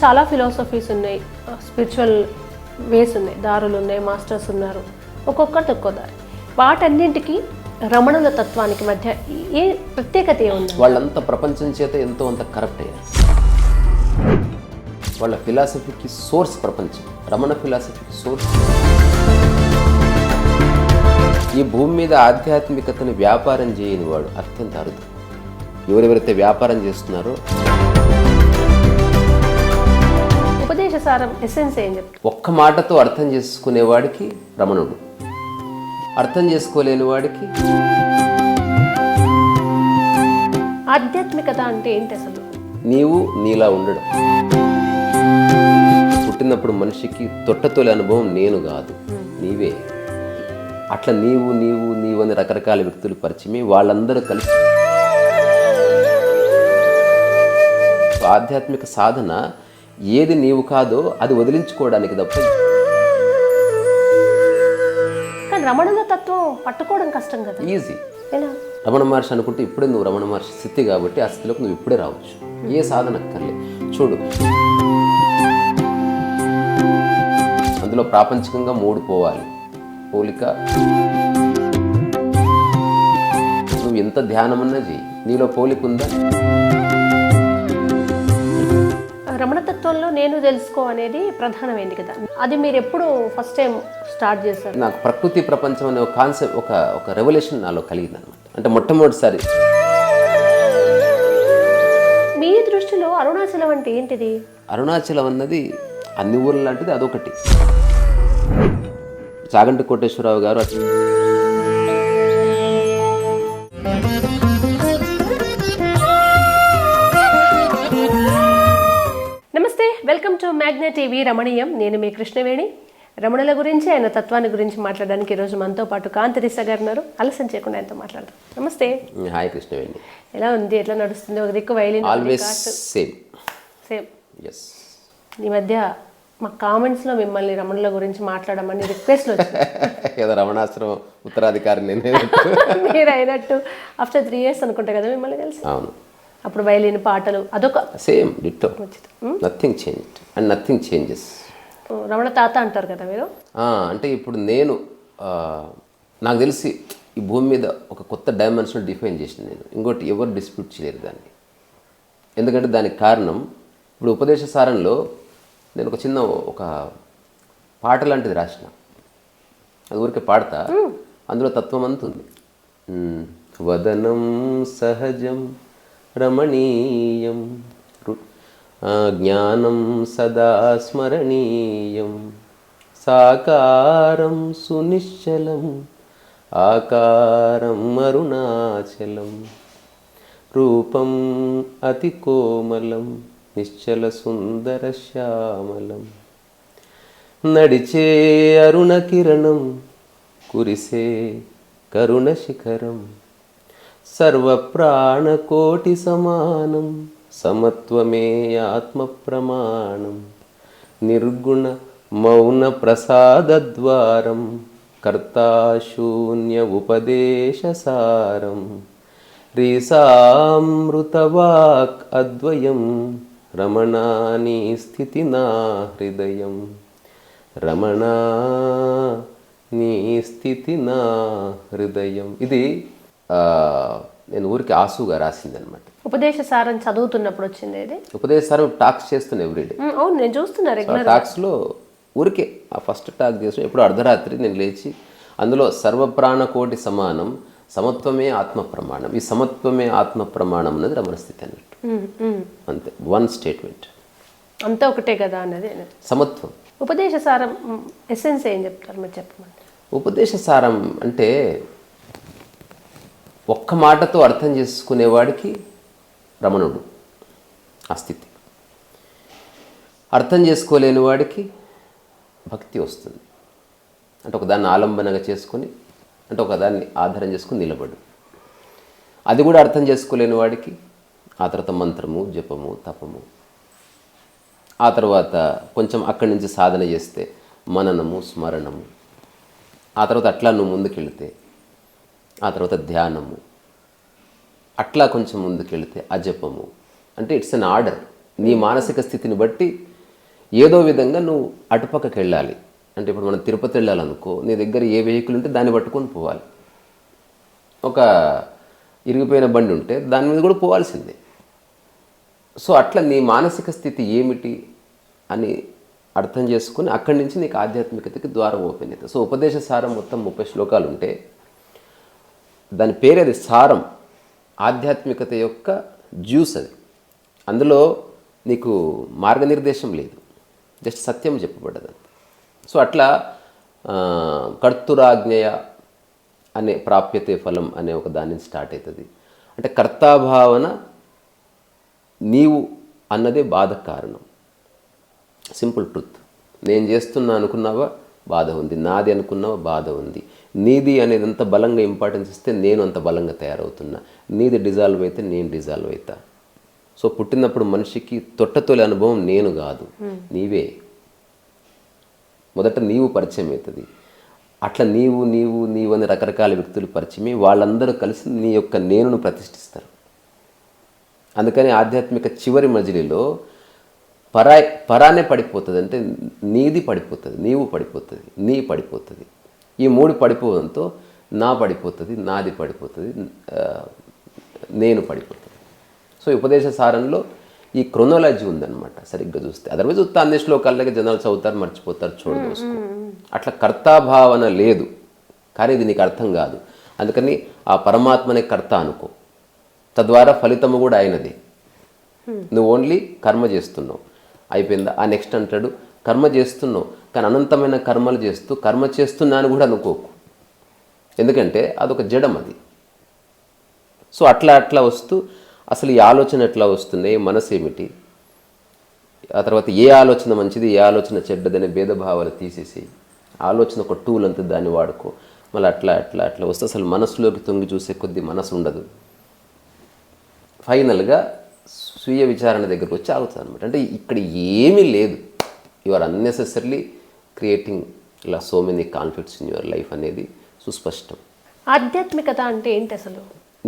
చాలా ఫిలాసఫీస్ ఉన్నాయి, స్పిరిచువల్ వేస్ ఉన్నాయి, దారులు ఉన్నాయి, మాస్టర్స్ ఉన్నారు, ఒక్కొక్కటి ఒక్కో దారి. వాటన్నింటికి రమణుల తత్వానికి మధ్య ఏ ప్రత్యేకత ఉంది? వాళ్ళంతా ప్రపంచం చేత ఎంతో అంత కరప్ట్ అయ్యారు. వాళ్ళ ఫిలాసఫీకి సోర్స్ ప్రపంచం. రమణ ఫిలాసఫీకి సోర్స్ ఈ భూమి మీద ఆధ్యాత్మికతను వ్యాపారం చేయని వాడు అత్యంత అరుదు. ఎవరెవరైతే వ్యాపారం చేస్తున్నారో ఉపదేశసారం ఎసెన్స్ ఏం చెప్తారు? ఒక్క మాటతో అర్థం చేసుకునేవాడికి రమణుడు, అర్థం చేసుకోలేని వాడికి ఆధ్యాత్మికత అంటే ఏంటి అసలు? నీవు నీలా ఉండడం. పుట్టినప్పుడు మనిషికి తొట్టతొలి అనుభవం నేను కాదు, నీవే. అట్లా నీవు నీవు నీవు అని రకరకాల వ్యక్తులు పరిచయమే, వాళ్ళందరూ కలిసి ఆధ్యాత్మిక సాధన ఏది నీవు కాదో అది వదిలించుకోవడానికి తప్ప. కానీ రమణుల తత్వం పట్టుకోవడం కష్టం కదా. ఈజీ. ఎలా? రమణ మహర్షి అనుకుంటే ఇప్పుడే నువ్వు రమణ మహర్షి స్థితి కాబట్టి ఆ స్థితిలోకి నువ్వు ఇప్పుడే రావచ్చు. ఏ సాధన అక్కర్లే. చూడు, అందులో ప్రాపంచికంగా 3 పోవాలి. పోలిక, నువ్వు ఎంత ధ్యానమన్నా చెయ్యి, నీలో పోలిక ఉందా? రమణతత్వంలో నేను తెలుసుకో అనేది ప్రధానమైంది కదా. అది మీరు ఎప్పుడు ఫస్ట్ టైం స్టార్ట్ చేశారు? నాకు ప్రకృతి ప్రపంచం అనే ఒక కాన్సెప్ట్, ఒక రెవల్యూషన్ నాలో కలిగింది అనమాట. అంటే మొట్టమొదటిసారి. మీ దృష్టిలో అరుణాచలం అంటే ఏంటిది? అరుణాచలం అన్నది అన్ని ఊర్ల లాంటిది, అదొకటి. చాగంటి కోటేశ్వరరావు గారు నమస్తే, వెల్కమ్ టు మ్యాగ్నా టీవీ రమణీయం. నేను మీ కృష్ణవేణి. రమణుల గురించి, ఆయన తత్వాన్ని గురించి మాట్లాడడానికి ఈరోజు మనతో పాటు కాంతిరిస గారు ఉన్నారు. ఆలస్యం చేయకుండా ఆయనతో మాట్లాడదాం. నమస్తే. హాయ్ కృష్ణవేణి. ఎలా ఉంది? ఎట్లా నడుస్తుంది? ఒక దిక్కు వైలిన్, ఆల్వేస్ సేమ్. ఎస్. ఈ మధ్య మా కామెంట్స్లో మిమ్మల్ని రమణుల గురించి మాట్లాడమని రిక్వెస్ట్లు వచ్చాయి. ఏదో రమణాశ్రమం ఉత్తరాధికారి మీరు అయినట్టు ఆఫ్టర్ 3 years అనుకుంటా కదా మిమ్మల్ని కలిసి. అవును. అప్పుడు వైలిన్ పాటలు అదొక same ditto. Nothing change and nothing changes. Ramana తాత అంటారు కదా మీరు. అంటే ఇప్పుడు నేను నాకు తెలిసి ఈ భూమి మీద ఒక కొత్త డైమెన్షన్ డిఫైన్ చేసింది నేను. ఇంకోటి ఎవరు డిస్ప్యూట్ చేయలేరు దాన్ని. ఎందుకంటే దానికి కారణం, ఇప్పుడు ఉపదేశ సారంలో నేను ఒక చిన్న పాట లాంటిది రాసిన. అది ఊరికే పాడతా, అందులో తత్వం అంతుంది. వదనం సహజం రమణీయం జ్ఞానం సదా స్మరణీయం సాకారం సునిశ్చలం ఆకారం అరుణాచలం రూపం అతి కోమలం నిశ్చల సుందర శ్యామలం నడిచే అరుణ కిరణం కురిసే కరుణ శిఖరం సర్వప్రాణకోటి సమానం సమత్వమే ఆత్మ ప్రమాణం నిర్గుణ మౌన ప్రసాదద్వారం కర్తాశూన్య ఉపదేశసారం రీసామృతవాక్ అద్వయం రమణాని స్థితి నా హృదయం రమణా నీ స్థితి నా హృదయం. ఇది నేను ఊరికి ఆసుగా రాసింది అనమాట. ఉపదేశ సారం చదువుతున్నప్పుడు వచ్చింది ఇది. ఉపదేశ సారం టాక్స్ చేస్తున్నా ఎవ్రీడే. అవును, నేను చూస్తున్నా రెగ్యులర్ టాక్స్లో ఊరికే ఆ ఫస్ట్ టాక్ చేసిన ఎప్పుడు అర్ధరాత్రి నేను లేచి అందులో సర్వప్రాణకోటి సమానం సమత్వమే ఆత్మ ప్రమాణం. ఈ సమత్వమే ఆత్మ ప్రమాణం అన్నది రమణ స్థితి అన్నట్టు. అంతే, వన్ స్టేట్మెంట్. అంతా ఒకటే కదా అన్నది సమత్వం. ఉపదేశ సారం ఎసెన్స్ ఏం చెప్తారు మీరు చెప్పమంటే? ఉపదేశ సారం అంటే ఒక్క మాటతో అర్థం చేసుకునేవాడికి రమణుడు ఆ స్థితి. అర్థం చేసుకోలేని వాడికి భక్తి వస్తుంది. అంటే ఒకదాన్ని ఆలంబనగా చేసుకొని, అంటే ఒకదాన్ని ఆధారం చేసుకుని నిలబడు. అది కూడా అర్థం చేసుకోలేని వాడికి ఆ తర్వాత మంత్రము, జపము, తపము. ఆ తర్వాత కొంచెం అక్కడి నుంచి సాధన చేస్తే మననము, స్మరణము. ఆ తర్వాత అట్లా నువ్వు ముందుకెళ్తే ఆ తర్వాత ధ్యానము. అట్లా కొంచెం ముందుకెళ్తే అజపము. అంటే ఇట్స్ అన్ ఆర్డర్. నీ మానసిక స్థితిని బట్టి ఏదో విధంగా నువ్వు అటుపక్కకి వెళ్ళాలి. అంటే ఇప్పుడు మనం తిరుపతి వెళ్ళాలనుకో, నీ దగ్గర ఏ వెహికల్ ఉంటే దాన్ని పట్టుకొని పోవాలి. ఒక ఇరిగిపోయిన బండి ఉంటే దాని మీద కూడా పోవాల్సిందే. సో అట్లా నీ మానసిక స్థితి ఏమిటి అని అర్థం చేసుకుని అక్కడి నుంచి నీకు ఆధ్యాత్మికతకి ద్వారం ఓపెన్ అవుతుంది. సో ఉపదేశ సారం మొత్తం 30 శ్లోకాలు ఉంటే దాని పేరు అది సారం, ఆధ్యాత్మికత యొక్క జ్యూస్ అది. అందులో నీకు మార్గనిర్దేశం లేదు, జస్ట్ సత్యం చెప్పబడ్డది. సో అట్లా కర్తురాజ్ఞయ అనే ప్రాప్యతే ఫలం అనే ఒక దాని నుంచి స్టార్ట్ అవుతుంది. అంటే కర్తాభావన నీవు అన్నదే బాధకు కారణం. Simple truth. నేను చేస్తున్నా అనుకున్నావా, బాధ ఉంది. నాది అనుకున్నావా, బాధ ఉంది. నీది అనేది అంత బలంగా ఇంపార్టెన్స్ ఇస్తే నేను అంత బలంగా తయారవుతున్నా. నీది డిజాల్వ్ అయితే నేను డిజాల్వ్ అవుతా. సో పుట్టినప్పుడు మనిషికి తొట్టతొలి అనుభవం నేను కాదు, నీవే. మొదట నీవు పరిచయం అవుతుంది. అట్లా నీవు నీవు నీవు అనే రకరకాల వ్యక్తులు పరిచయమే, వాళ్ళందరూ కలిసి నీ యొక్క నేనును ప్రతిష్ఠిస్తారు. అందుకని ఆధ్యాత్మిక చివరి మజిలీలో పరానే పడిపోతుంది. అంటే నీది పడిపోతుంది, నీవు పడిపోతుంది, నీ పడిపోతుంది. ఈ 3 పడిపోవడంతో నా పడిపోతుంది, నాది పడిపోతుంది, నేను పడిపోతుంది. సో ఉపదేశ సారంలో ఈ క్రొనాలజీ ఉందన్నమాట సరిగ్గా చూస్తే. అదర్వైజ్ చూస్తే అన్ని శ్లోకాలకి జనాలు చదువుతారు, మర్చిపోతారు, చూడదోసుకో. అట్లా కర్తాభావన లేదు, కానీ ఇది నీకు అర్థం కాదు. అందుకని ఆ పరమాత్మనే కర్త అనుకో, తద్వారా ఫలితము కూడా అయినది. నువ్వు ఓన్లీ కర్మ చేస్తున్నావు, అయిపోయిందా. ఆ నెక్స్ట్ అంటాడు కర్మ చేస్తున్నావు కానీ అనంతమైన కర్మలు చేస్తూ కర్మ చేస్తున్నా అని కూడా అనుకోకు, ఎందుకంటే అదొక జడం అది. సో అట్లా వస్తూ అసలు ఈ ఆలోచన ఎట్లా వస్తున్నాయి, మనసు ఏమిటి, ఆ తర్వాత ఏ ఆలోచన మంచిది ఏ ఆలోచన చెడ్డదనే భేదభావాలు తీసేసి ఆలోచన ఒక టూల్ అంతా దాన్ని వాడుకో. మళ్ళీ అట్లా వస్తే అసలు మనసులోకి తొంగి చూసే కొద్దీ మనసు ఉండదు. ఫైనల్గా స్వీయ విచారణ దగ్గరకు వచ్చి ఆగుతుంది అనమాట. అంటే ఇక్కడ ఏమీ లేదు, యు ఆర్ అన్నెసెసరీలీ క్రియేటింగ్ ఇలా so many conflicts in your life అనేది సుస్పష్టం. ఆధ్యాత్మికత అంటే ఏంటి అసలు?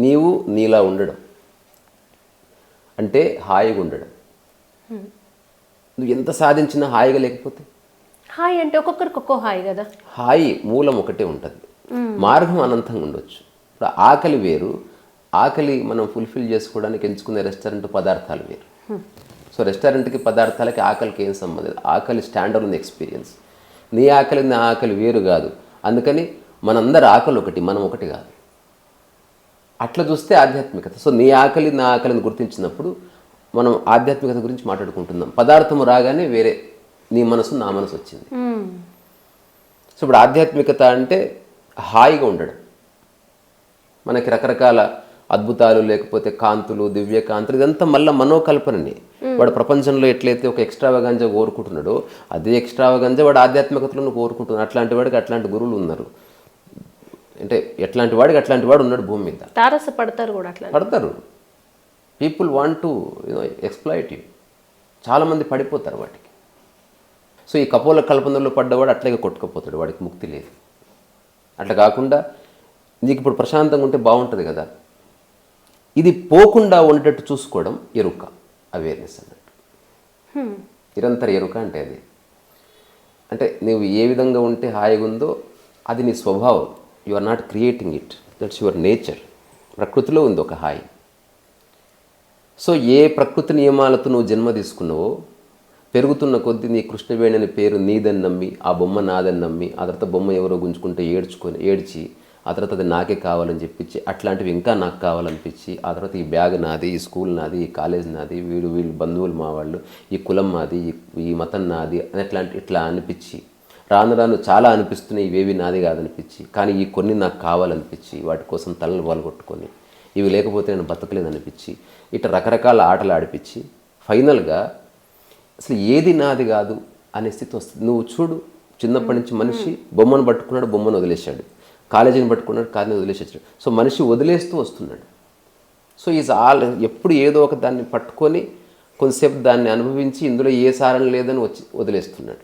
నీవు నీలా ఉండడం అంటే హాయిగా ఉండడం. నువ్వు ఎంత సాధించినా హాయిగా లేకపోతే, హాయి అంటే ఒక్కొక్కరికి ఒక్కో హాయి కదా. హాయి మూలం ఒకటే ఉంటుంది, మార్గం అనంతంగా ఉండొచ్చు. ఇప్పుడు ఆకలి వేరు, ఆకలి మనం ఫుల్ఫిల్ చేసుకోవడానికి ఎంచుకునే రెస్టారెంట్ పదార్థాలు వేరు. సో రెస్టారెంట్కి పదార్థాలకి ఆకలికి ఏం సంబంధం లేదు, ఆకలి స్టాండర్డ్ ఉంది ఎక్స్పీరియన్స్. నీ ఆకలి నా ఆకలి వేరు కాదు, అందుకని మనందరి ఆకలి ఒకటి, మనం ఒకటి కాదు. అట్లా చూస్తే ఆధ్యాత్మికత. సో నీ ఆకలి నా ఆకలిని గుర్తించినప్పుడు మనం ఆధ్యాత్మికత గురించి మాట్లాడుకుంటున్నాం. పదార్థము రాగానే వేరే నీ మనసు నా మనసు వచ్చింది. సో ఇప్పుడు ఆధ్యాత్మికత అంటే హాయిగా ఉండడం. మనకి రకరకాల అద్భుతాలు లేకపోతే కాంతులు, దివ్య కాంతులు, ఇదంతా మళ్ళీ మనోకల్పనని. వాడు ప్రపంచంలో ఎట్లయితే ఒక ఎక్స్ట్రావగాంజా కోరుకుంటున్నాడో అదే ఎక్స్ట్రావగాంజా వాడు ఆధ్యాత్మికతలను కోరుకుంటున్నాడు. అట్లాంటి వాడికి అట్లాంటి గురువులు ఉన్నారు. అంటే ఎట్లాంటి వాడికి అట్లాంటి వాడు ఉన్నాడు భూమి మీద. తారసపడతారు కూడా, అట్లా పడతారు. People want to exploit you. చాలామంది పడిపోతారు వాటికి. సో ఈ కపోల కల్పనలో పడ్డవాడు అట్లాగే కొట్టుకుపోతాడు, వాడికి ముక్తి లేదు. అట్లా కాకుండా నీకు ఇప్పుడు ప్రశాంతంగా ఉంటే బాగుంటుంది కదా, ఇది పోకుండా ఉండేటట్టు చూసుకోవడం ఎరుక, అవేర్నెస్ అన్నట్టు. నిరంతర ఎరుక అంటే అది. అంటే నువ్వు ఏ విధంగా ఉంటే హాయిగా ఉందో అది నీ స్వభావం. You are not creating it, that's your nature. ప్రకృతిలో ఉంది ఒక హాయి. సో ఏ ప్రకృతి నియమాలతో నువ్వు జన్మ తీసుకున్నావో పెరుగుతున్న కొద్దీ నీ కృష్ణవేణి అనే పేరు నీదని నమ్మి, ఆ బొమ్మ నాదని నమ్మి, ఆ తర్వాత బొమ్మ ఎవరో గుంజుకుంటే ఏడ్చి ఆ తర్వాత అది నాకే కావాలని చెప్పించి అట్లాంటివి ఇంకా నాకు కావాలనిపించి ఆ తర్వాత ఈ బ్యాగ్ నాది, ఈ స్కూల్ నాది, ఈ కాలేజ్ నాది, వీళ్ళు బంధువులు మా వాళ్ళు, ఈ కులం మాది, ఈ మతం నాది అని ఇట్లా అనిపించి రాను రాను చాలా అనిపిస్తున్నాయి, ఇవేవి నాది కాదనిపించి, కానీ ఈ కొన్ని నాకు కావాలనిపించి వాటి కోసం తలలు కొట్టుకొని ఇవి లేకపోతే నేను బతకలేదనిపించి ఇట్లా రకరకాల ఆటలు ఆడిపించి ఫైనల్గా అసలు ఏది నాది కాదు అనే స్థితి వస్తుంది. నువ్వు చూడు, చిన్నప్పటి నుంచి మనిషి బొమ్మను పట్టుకున్నాడు, బొమ్మను వదిలేశాడు, కాలేజీని పట్టుకున్నాడు, కాలేజీని వదిలేసాడు. సో మనిషి వదిలేస్తూ వస్తున్నాడు. సో ఈజ్ ఆల్ ఎప్పుడు ఏదో ఒక దాన్ని పట్టుకొని కొంతసేపు దాన్ని అనుభవించి ఇందులో ఏ సారం లేదని వదిలేస్తున్నాడు.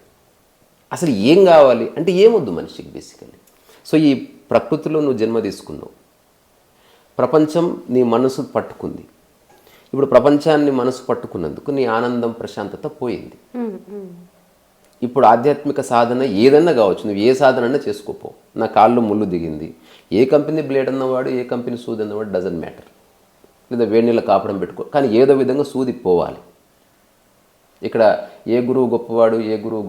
అసలు ఏం కావాలి అంటే ఏమొద్దు మనిషికి బేసికలీ. సో ఈ ప్రకృతిలో నువ్వు జన్మ తీసుకున్నావు, ప్రపంచం నీ మనసు పట్టుకుంది, ఇప్పుడు ప్రపంచాన్ని మనసు పట్టుకున్నందుకు నీ ఆనందం ప్రశాంతత పోయింది. ఇప్పుడు ఆధ్యాత్మిక సాధన ఏదన్నా కావచ్చు, నువ్వు ఏ సాధన అన్నా చేసుకోపో. నా కాళ్ళు ముళ్ళు దిగింది, ఏ కంపెనీ బ్లేడ్ అన్నవాడు ఏ కంపెనీ సూది అన్నవాడు డజంట్ మ్యాటర్, లేదా వేడి నీళ్ళ కాపడం పెట్టుకో, కానీ ఏదో విధంగా సూది పోవాలి. ఇక్కడ ఏ గురువు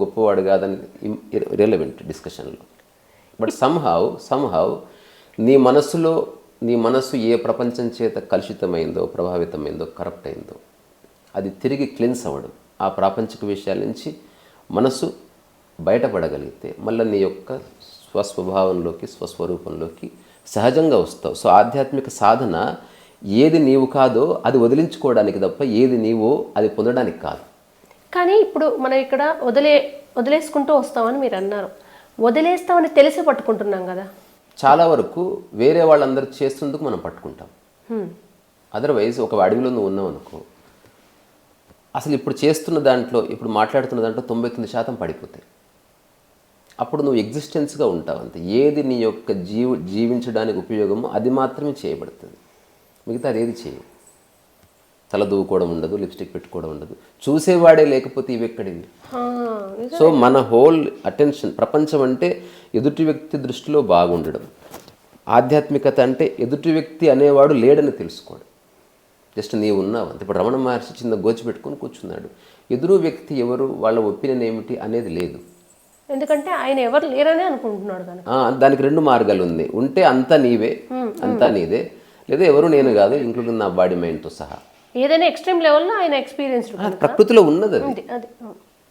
గొప్పవాడు కాదని రిలవెంట్ డిస్కషన్లో. బట్ సమ్హౌ నీ మనస్సు ఏ ప్రపంచం చేత కలుషితమైందో, ప్రభావితమైందో, కరప్ట్ అయిందో అది తిరిగి క్లెన్స్ అవ్వడం, ఆ ప్రాపంచిక విషయాల నుంచి మనసు బయటపడగలిగితే మళ్ళీ నీ యొక్క స్వస్వభావంలోకి, స్వస్వరూపంలోకి సహజంగా వస్తావు. సో ఆధ్యాత్మిక సాధన ఏది నీవు కాదో అది వదిలించుకోవడానికి తప్ప ఏది నీవో అది పొందడానికి కాదు. కానీ ఇప్పుడు మనం ఇక్కడ వదిలేసుకుంటూ వస్తామని మీరు అన్నారు. వదిలేస్తామని తెలిసి పట్టుకుంటున్నాం కదా. చాలా వరకు వేరే వాళ్ళందరూ చేస్తుందుకు మనం పట్టుకుంటాం. అదర్వైజ్ ఒక అడవిలో నువ్వు ఉన్నావు అనుకో, అసలు ఇప్పుడు చేస్తున్న దాంట్లో, ఇప్పుడు మాట్లాడుతున్న దాంట్లో 99% పడిపోతాయి. అప్పుడు నువ్వు ఎగ్జిస్టెన్స్గా ఉంటావు అంతే. ఏది నీ యొక్క జీవించడానికి ఉపయోగమో అది మాత్రమే చేయబడుతుంది, మిగతా అది ఏది చేయవు. తల దూకోవడం ఉండదు, లిప్స్టిక్ పెట్టుకోవడం ఉండదు, చూసేవాడే లేకపోతే ఇవి ఎక్కడివి. సో మన హోల్ అటెన్షన్, ప్రపంచం అంటే ఎదుటి వ్యక్తి దృష్టిలో బాగుండడం, ఆధ్యాత్మికత అంటే ఎదుటి వ్యక్తి అనేవాడు లేడని తెలుసుకోవడం. జస్ట్ నీవు ఉన్నావు అంతే. ఇప్పుడు రమణ మహర్షి చిన్న గోచి పెట్టుకొని కూర్చున్నాడు, ఎదురు వ్యక్తి ఎవరు, వాళ్ళ ఒపీనియన్ ఏమిటి అనేది లేదు. ఎందుకంటే ఆయన ఎవరు లేరని అనుకుంటున్నాడు కనుక. దానికి 2 మార్గాలు ఉన్నాయి. ఉంటే అంతా నీవే, అంతా నీదే, లేదా ఎవరు నేను కాదు, ఇంక్లూడింగ్ నా బాడీ మైండ్తో సహా. ఏదైనా ఎక్స్ట్రీమ్ లెవెల్లో ఆయన ఎక్స్పీరియన్స్ ప్రకృతిలో ఉన్నది అది,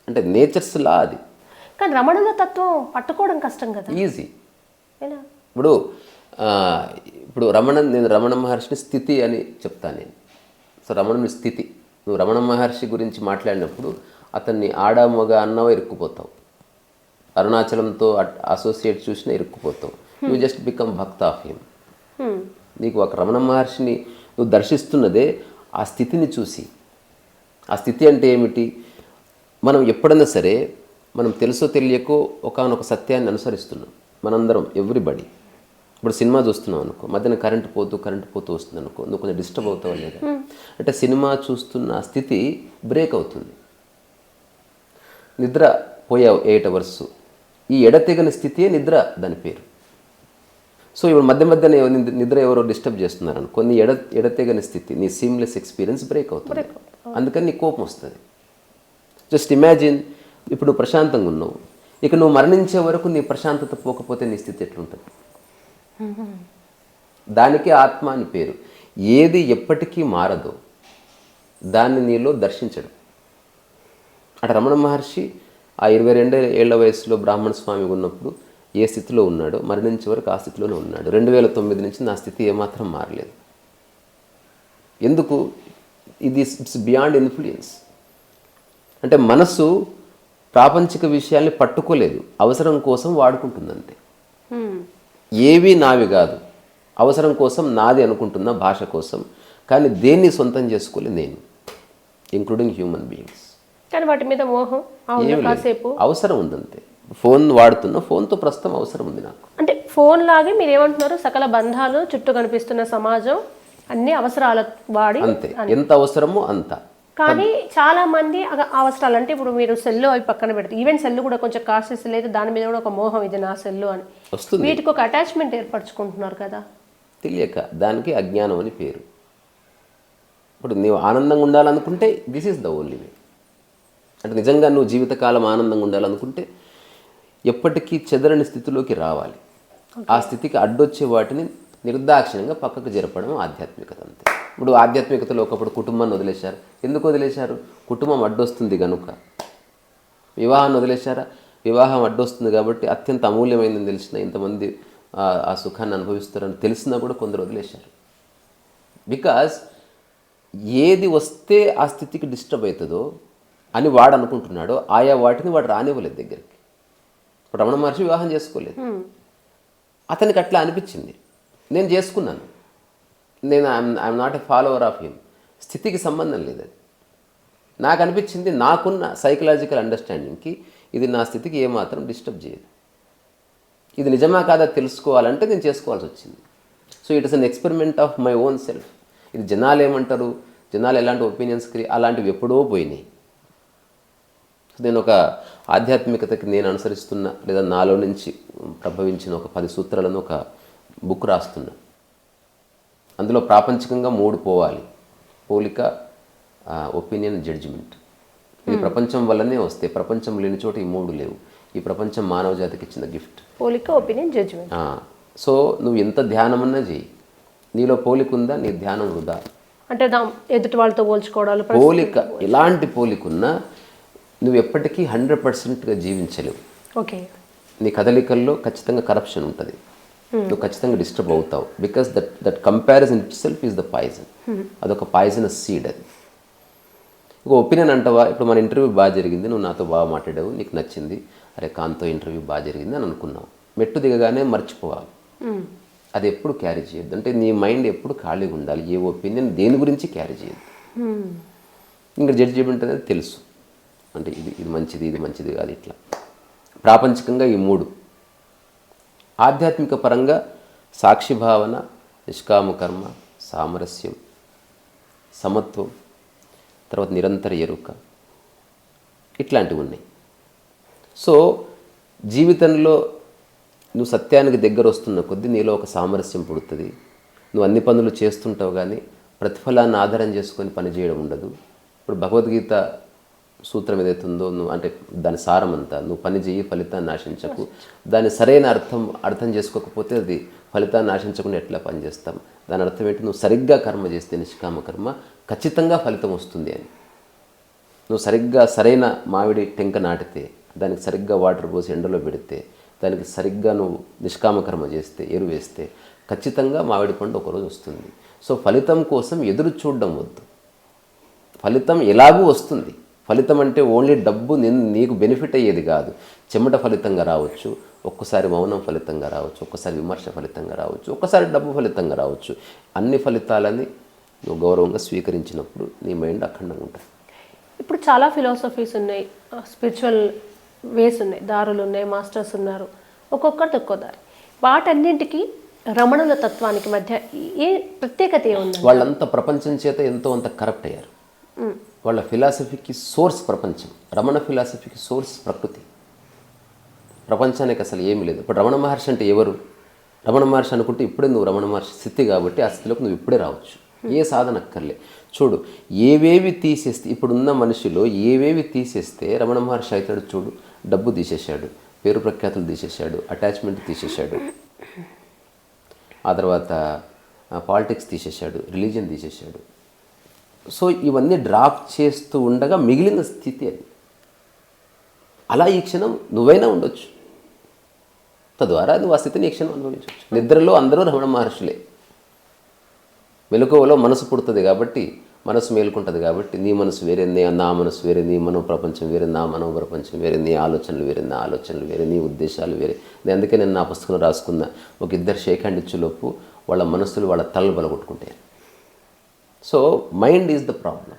అంటే నేచర్స్ లా అది. కానీ రమణుల తత్వం పట్టుకోవడం కష్టం కదా. ఈజీ. ఇప్పుడు నేను రమణ మహర్షిని స్థితి అని చెప్తాను నేను. సో రమణుని స్థితి, నువ్వు రమణ మహర్షి గురించి మాట్లాడినప్పుడు అతన్ని ఆడ మగ అన్నవో ఇరుక్కుపోతావు, అరుణాచలంతో అసోసియేట్ చూసినా ఇరుక్కుపోతావు. You just become bhakta of him. నీకు ఒక రమణ మహర్షిని నువ్వు దర్శిస్తున్నదే ఆ స్థితిని చూసి. ఆ స్థితి అంటే ఏమిటి? మనం ఎప్పుడైనా సరే మనం తెలుసో తెలియకో ఒకానొక సత్యాన్ని అనుసరిస్తున్నాం మనందరం, ఎవ్రీబడి. ఇప్పుడు సినిమా చూస్తున్నాం అనుకో, మధ్యన కరెంటు పోతూ వస్తుంది అనుకో, నువ్వు కొంచెం డిస్టర్బ్ అవుతావు లేదా? అంటే సినిమా చూస్తున్న స్థితి బ్రేక్ అవుతుంది. నిద్ర పోయావు 8 hours, ఈ ఎడతెగని స్థితియే నిద్ర, దాని పేరు. సో ఇప్పుడు మధ్యనే నిద్ర ఎవరో డిస్టర్బ్ చేస్తున్నారు అనుకో, నీ ఎడతెగని స్థితి, నీ సీమ్లెస్ ఎక్స్పీరియన్స్ బ్రేక్ అవుతుంది. అందుకని నీ కోపం వస్తుంది. జస్ట్ ఇమాజిన్, ఇప్పుడు నువ్వు ప్రశాంతంగా ఉన్నావు, ఇక నువ్వు మరణించే వరకు నీ ప్రశాంతత పోకపోతే నీ స్థితి ఎట్లుంటుంది? దానికి ఆత్మ అని పేరు. ఏది ఎప్పటికీ మారదో దాన్ని నీలో దర్శించడం. అటు రమణ మహర్షి ఆ 22 ఏళ్ల వయసులో బ్రాహ్మణ స్వామి ఉన్నప్పుడు ఏ స్థితిలో ఉన్నాడో మరణించే వరకు ఆ స్థితిలోనే ఉన్నాడు. 2009 నుంచి నా స్థితి ఏమాత్రం మారలేదు. ఎందుకు? It's beyond influence. అంటే మనసు ప్రాపంచిక విషయాల్ని పట్టుకోలేదు, అవసరం కోసం వాడుకుంటుందంతే. ఏవి నావి కాదు, అవసరం కోసం నాది అనుకుంటున్నా, భాష కోసం. కానీ దేన్ని సొంతం చేసుకోలేదు నేను, ఇంక్లూడింగ్ హ్యూమన్ బీయింగ్స్. కానీ వాటి మీద మోహం కాసేపు అవసరం ఉందంతే. ఫోన్ వాడుతున్నా, ఫోన్తో ప్రస్తుతం అవసరం ఉంది నాకు. అంటే ఫోన్ లాగే మీరు ఏమంటున్నారు, సకల బంధాలు, చుట్టూ కనిపిస్తున్న సమాజం అన్ని అవసరాల వాడి అంతే, ఎంత అవసరమో అంత. కానీ చాలా మంది అవసరాలు అంటే ఇప్పుడు మీరు సెల్లు అవి పక్కన పెడతారు, ఈవెన్ సెల్లు కూడా కొంచెం కాస్ట్ లేదు, దాని మీద కూడా ఒక మోహం, ఇది నా సెల్లు అని వస్తుంది. వీటికి ఒక అటాచ్మెంట్ ఏర్పరచుకుంటున్నారు కదా తెలియక. దానికి అజ్ఞానం అని పేరు. ఇప్పుడు నీవు ఆనందంగా ఉండాలనుకుంటే this is the only way. అంటే నిజంగా నువ్వు జీవితకాలం ఆనందంగా ఉండాలనుకుంటే ఎప్పటికీ చెదరని స్థితిలోకి రావాలి. ఆ స్థితికి అడ్డొచ్చే వాటిని నిర్దాక్షిణ్యంగా పక్కకు జరపడం ఆధ్యాత్మికత అంతే. ఇప్పుడు ఆధ్యాత్మికతలో ఒకప్పుడు కుటుంబాన్ని వదిలేశారు. ఎందుకు వదిలేశారు? కుటుంబం అడ్డొస్తుంది కనుక. వివాహాన్ని వదిలేశారా? వివాహం అడ్డొస్తుంది కాబట్టి, అత్యంత అమూల్యమైందని తెలిసిన, ఇంతమంది ఆ సుఖాన్ని అనుభవిస్తారని తెలిసినా కూడా కొందరు వదిలేశారు. బికాజ్ ఏది వస్తే ఆ స్థితికి డిస్టర్బ్ అవుతుందో అని వాడు అనుకుంటున్నాడో ఆయా వాటిని వాడు రానివ్వలేదు దగ్గరికి. ఇప్పుడు రమణ మహర్షి వివాహం చేసుకోలేదు, అతనికి అట్లా అనిపించింది. నేను చేసుకున్నాను, I'm not a follower of him. స్థితికి సంబంధం లేదు అది. నాకు అనిపించింది, నాకున్న సైకలాజికల్ అండర్స్టాండింగ్కి ఇది నా స్థితికి ఏమాత్రం డిస్టర్బ్ చేయదు. ఇది నిజమా కాదా తెలుసుకోవాలంటే నేను చేసుకోవాల్సి వచ్చింది. So it is an experiment of my own self. ఇది జనాలు ఏమంటారు, జనాలు ఎలాంటి ఒపీనియన్స్కి అలాంటివి ఎప్పుడో పోయినాయి. నేను ఒక ఆధ్యాత్మికతకి నేను అనుసరిస్తున్న లేదా నాలో నుంచి ప్రభవించిన ఒక 10 సూత్రాలను ఒక బుక్ రాస్తున్నా. అందులో ప్రాపంచికంగా 3 పోవాలి: పోలిక, ఒపీనియన్, జడ్జిమెంట్. ఈ ప్రపంచం వల్లనే వస్తాయి. ప్రపంచం లేని చోట ఈ 3 లేవు. ఈ ప్రపంచం మానవ జాతికి ఇచ్చిన గిఫ్ట్. పోలిక, ఒపీనియన్, జడ్జిమెంట్. సో నువ్వు ఎంత ధ్యానమన్నా చేయి, నీలో పోలిక ఉందా, నీ ధ్యానం వృధా. అంటే ఎదుటి వాళ్ళతో పోల్చుకోవడాలు, పోలిక, ఎలాంటి పోలికున్నా నువ్వు ఎప్పటికీ 100%గా జీవించలేవు. ఓకే. నీ కదలికల్లో ఖచ్చితంగా కరప్షన్ ఉంటుంది. నువ్వు ఖచ్చితంగా డిస్టర్బ్ అవుతావు. Because that comparison it self is the poison. అదొక పాయిజనస్ సీడ్ అది. ఇక ఒపీనియన్ అంటావా, ఇప్పుడు మన ఇంటర్వ్యూ బాగా జరిగింది, నువ్వు నాతో బాగా మాట్లాడావు, నీకు నచ్చింది, అరే కాంతో ఇంటర్వ్యూ బాగా జరిగింది అని అనుకున్నావు. మెట్టు దిగగానే మర్చిపోవాలి. అది ఎప్పుడు క్యారీ చేయొద్దు. అంటే నీ మైండ్ ఎప్పుడు ఖాళీగా ఉండాలి. ఏ ఒపీనియన్ దేని గురించి క్యారీ చేయొద్దు. ఇంకా జడ్జిమెంట్ అనేది తెలుసు, అంటే ఇది మంచిది, ఇది మంచిది కాదు. ఇట్లా ప్రాపంచికంగా ఈ 3. ఆధ్యాత్మిక పరంగా సాక్షి భావన, నిష్కామ కర్మ, సామరస్యం, సమత్వం, తర్వాత నిరంతర ఎరుక, ఇట్లాంటివి ఉన్నాయి. సో జీవితంలో నువ్వు సత్యానికి దగ్గర వస్తున్న కొద్దీ నీలో ఒక సామరస్యం పుడుతుంది. నువ్వు అన్ని పనులు చేస్తుంటావు, కానీ ప్రతిఫలాన్ని ఆధారం చేసుకొని పనిచేయడం ఉండదు. ఇప్పుడు భగవద్గీత సూత్రం ఏదైతే ఉందో, నువ్వు అంటే దాని సారం అంతా, నువ్వు పని చేయి, ఫలితాన్ని ఆశించకు. దాని సరైన అర్థం చేసుకోకపోతే అది ఫలితాన్ని ఆశించకుండా ఎట్లా పనిచేస్తాం. దాని అర్థం ఏంటి, నువ్వు సరిగ్గా కర్మ చేస్తే, నిష్కామ కర్మ, ఖచ్చితంగా ఫలితం వస్తుంది అని. నువ్వు సరైన మామిడి టెంక నాటితే, దానికి సరిగ్గా వాటర్ పోసి ఎండలో పెడితే, దానికి సరిగ్గా నువ్వు నిష్కామ కర్మ చేస్తే, ఎరువు వేస్తే, ఖచ్చితంగా మామిడి పండు ఒకరోజు వస్తుంది. సో ఫలితం కోసం ఎదురు చూడడం వద్దు. ఫలితం ఎలాగూ వస్తుంది. ఫలితం అంటే ఓన్లీ డబ్బు నీకు బెనిఫిట్ అయ్యేది కాదు. చెమట ఫలితంగా రావచ్చు, ఒక్కసారి మౌనం ఫలితంగా రావచ్చు, ఒక్కసారి విమర్శ ఫలితంగా రావచ్చు, ఒక్కసారి డబ్బు ఫలితంగా రావచ్చు. అన్ని ఫలితాలని నువ్వు గౌరవంగా స్వీకరించినప్పుడు నీ మైండ్ అఖండంగా ఉంటుంది. ఇప్పుడు చాలా ఫిలాసఫీస్ ఉన్నాయి, స్పిరిచువల్ వేస్ ఉన్నాయి, దారులు ఉన్నాయి, మాస్టర్స్ ఉన్నారు, ఒక్కొక్కరిది ఒక్కో దారి. వాటన్నింటికి రమణుల తత్వానికి మధ్య ఏ ప్రత్యేకత ఏముంది? వాళ్ళంతా ప్రపంచం చేత ఎంతో అంత కరప్ట్ అయ్యారు. వాళ్ళ ఫిలాసఫీకి సోర్స్ ప్రపంచం. రమణ ఫిలాసఫీకి సోర్స్ ప్రకృతి. ప్రపంచానికి అసలు ఏమీ లేదు. ఇప్పుడు రమణ మహర్షి అంటే ఎవరు? రమణ మహర్షి అనుకుంటే ఇప్పుడే నువ్వు రమణ మహర్షి స్థితి కాబట్టి ఆ స్థితిలోకి నువ్వు ఇప్పుడే రావచ్చు. ఏ సాధన అక్కర్లే. చూడు, ఏవేవి తీసేస్తే, ఇప్పుడున్న మనిషిలో ఏవేవి తీసేస్తే రమణ మహర్షి అవుతాడు చూడు. డబ్బు తీసేశాడు, పేరు ప్రఖ్యాతులు తీసేశాడు, అటాచ్మెంట్ తీసేశాడు, ఆ తర్వాత పాలిటిక్స్ తీసేశాడు, రిలీజియన్ తీసేశాడు. సో ఇవన్నీ డ్రాప్ చేస్తూ ఉండగా మిగిలిన స్థితి అది. అలా ఈ క్షణం నువ్వైనా ఉండొచ్చు. తద్వారా నువ్వు ఆ స్థితిని ఈ క్షణం అనుభవించవచ్చు. నిద్రలో అందరూ రమణ మహర్షులే. మెలకువలో మనసు పుడుతుంది కాబట్టి, మనసు మేలుకుంటుంది కాబట్టి, నీ మనసు వేరే, నా మనసు వేరే, నీ మనో ప్రపంచం వేరే, నా మనో ప్రపంచం వేరే, నీ ఆలోచనలు వేరే, నా ఆలోచనలు వేరే, నీ ఉద్దేశాలు వేరే. అందుకే నేను నా పుస్తకంలో రాసుకున్న, ఒక ఇద్దరు షేక్ హ్యాండ్ ఇచ్చేలోపు వాళ్ళ మనసులు వాళ్ళ తలలు బలగొట్టుకుంటాయి. So mind is the problem.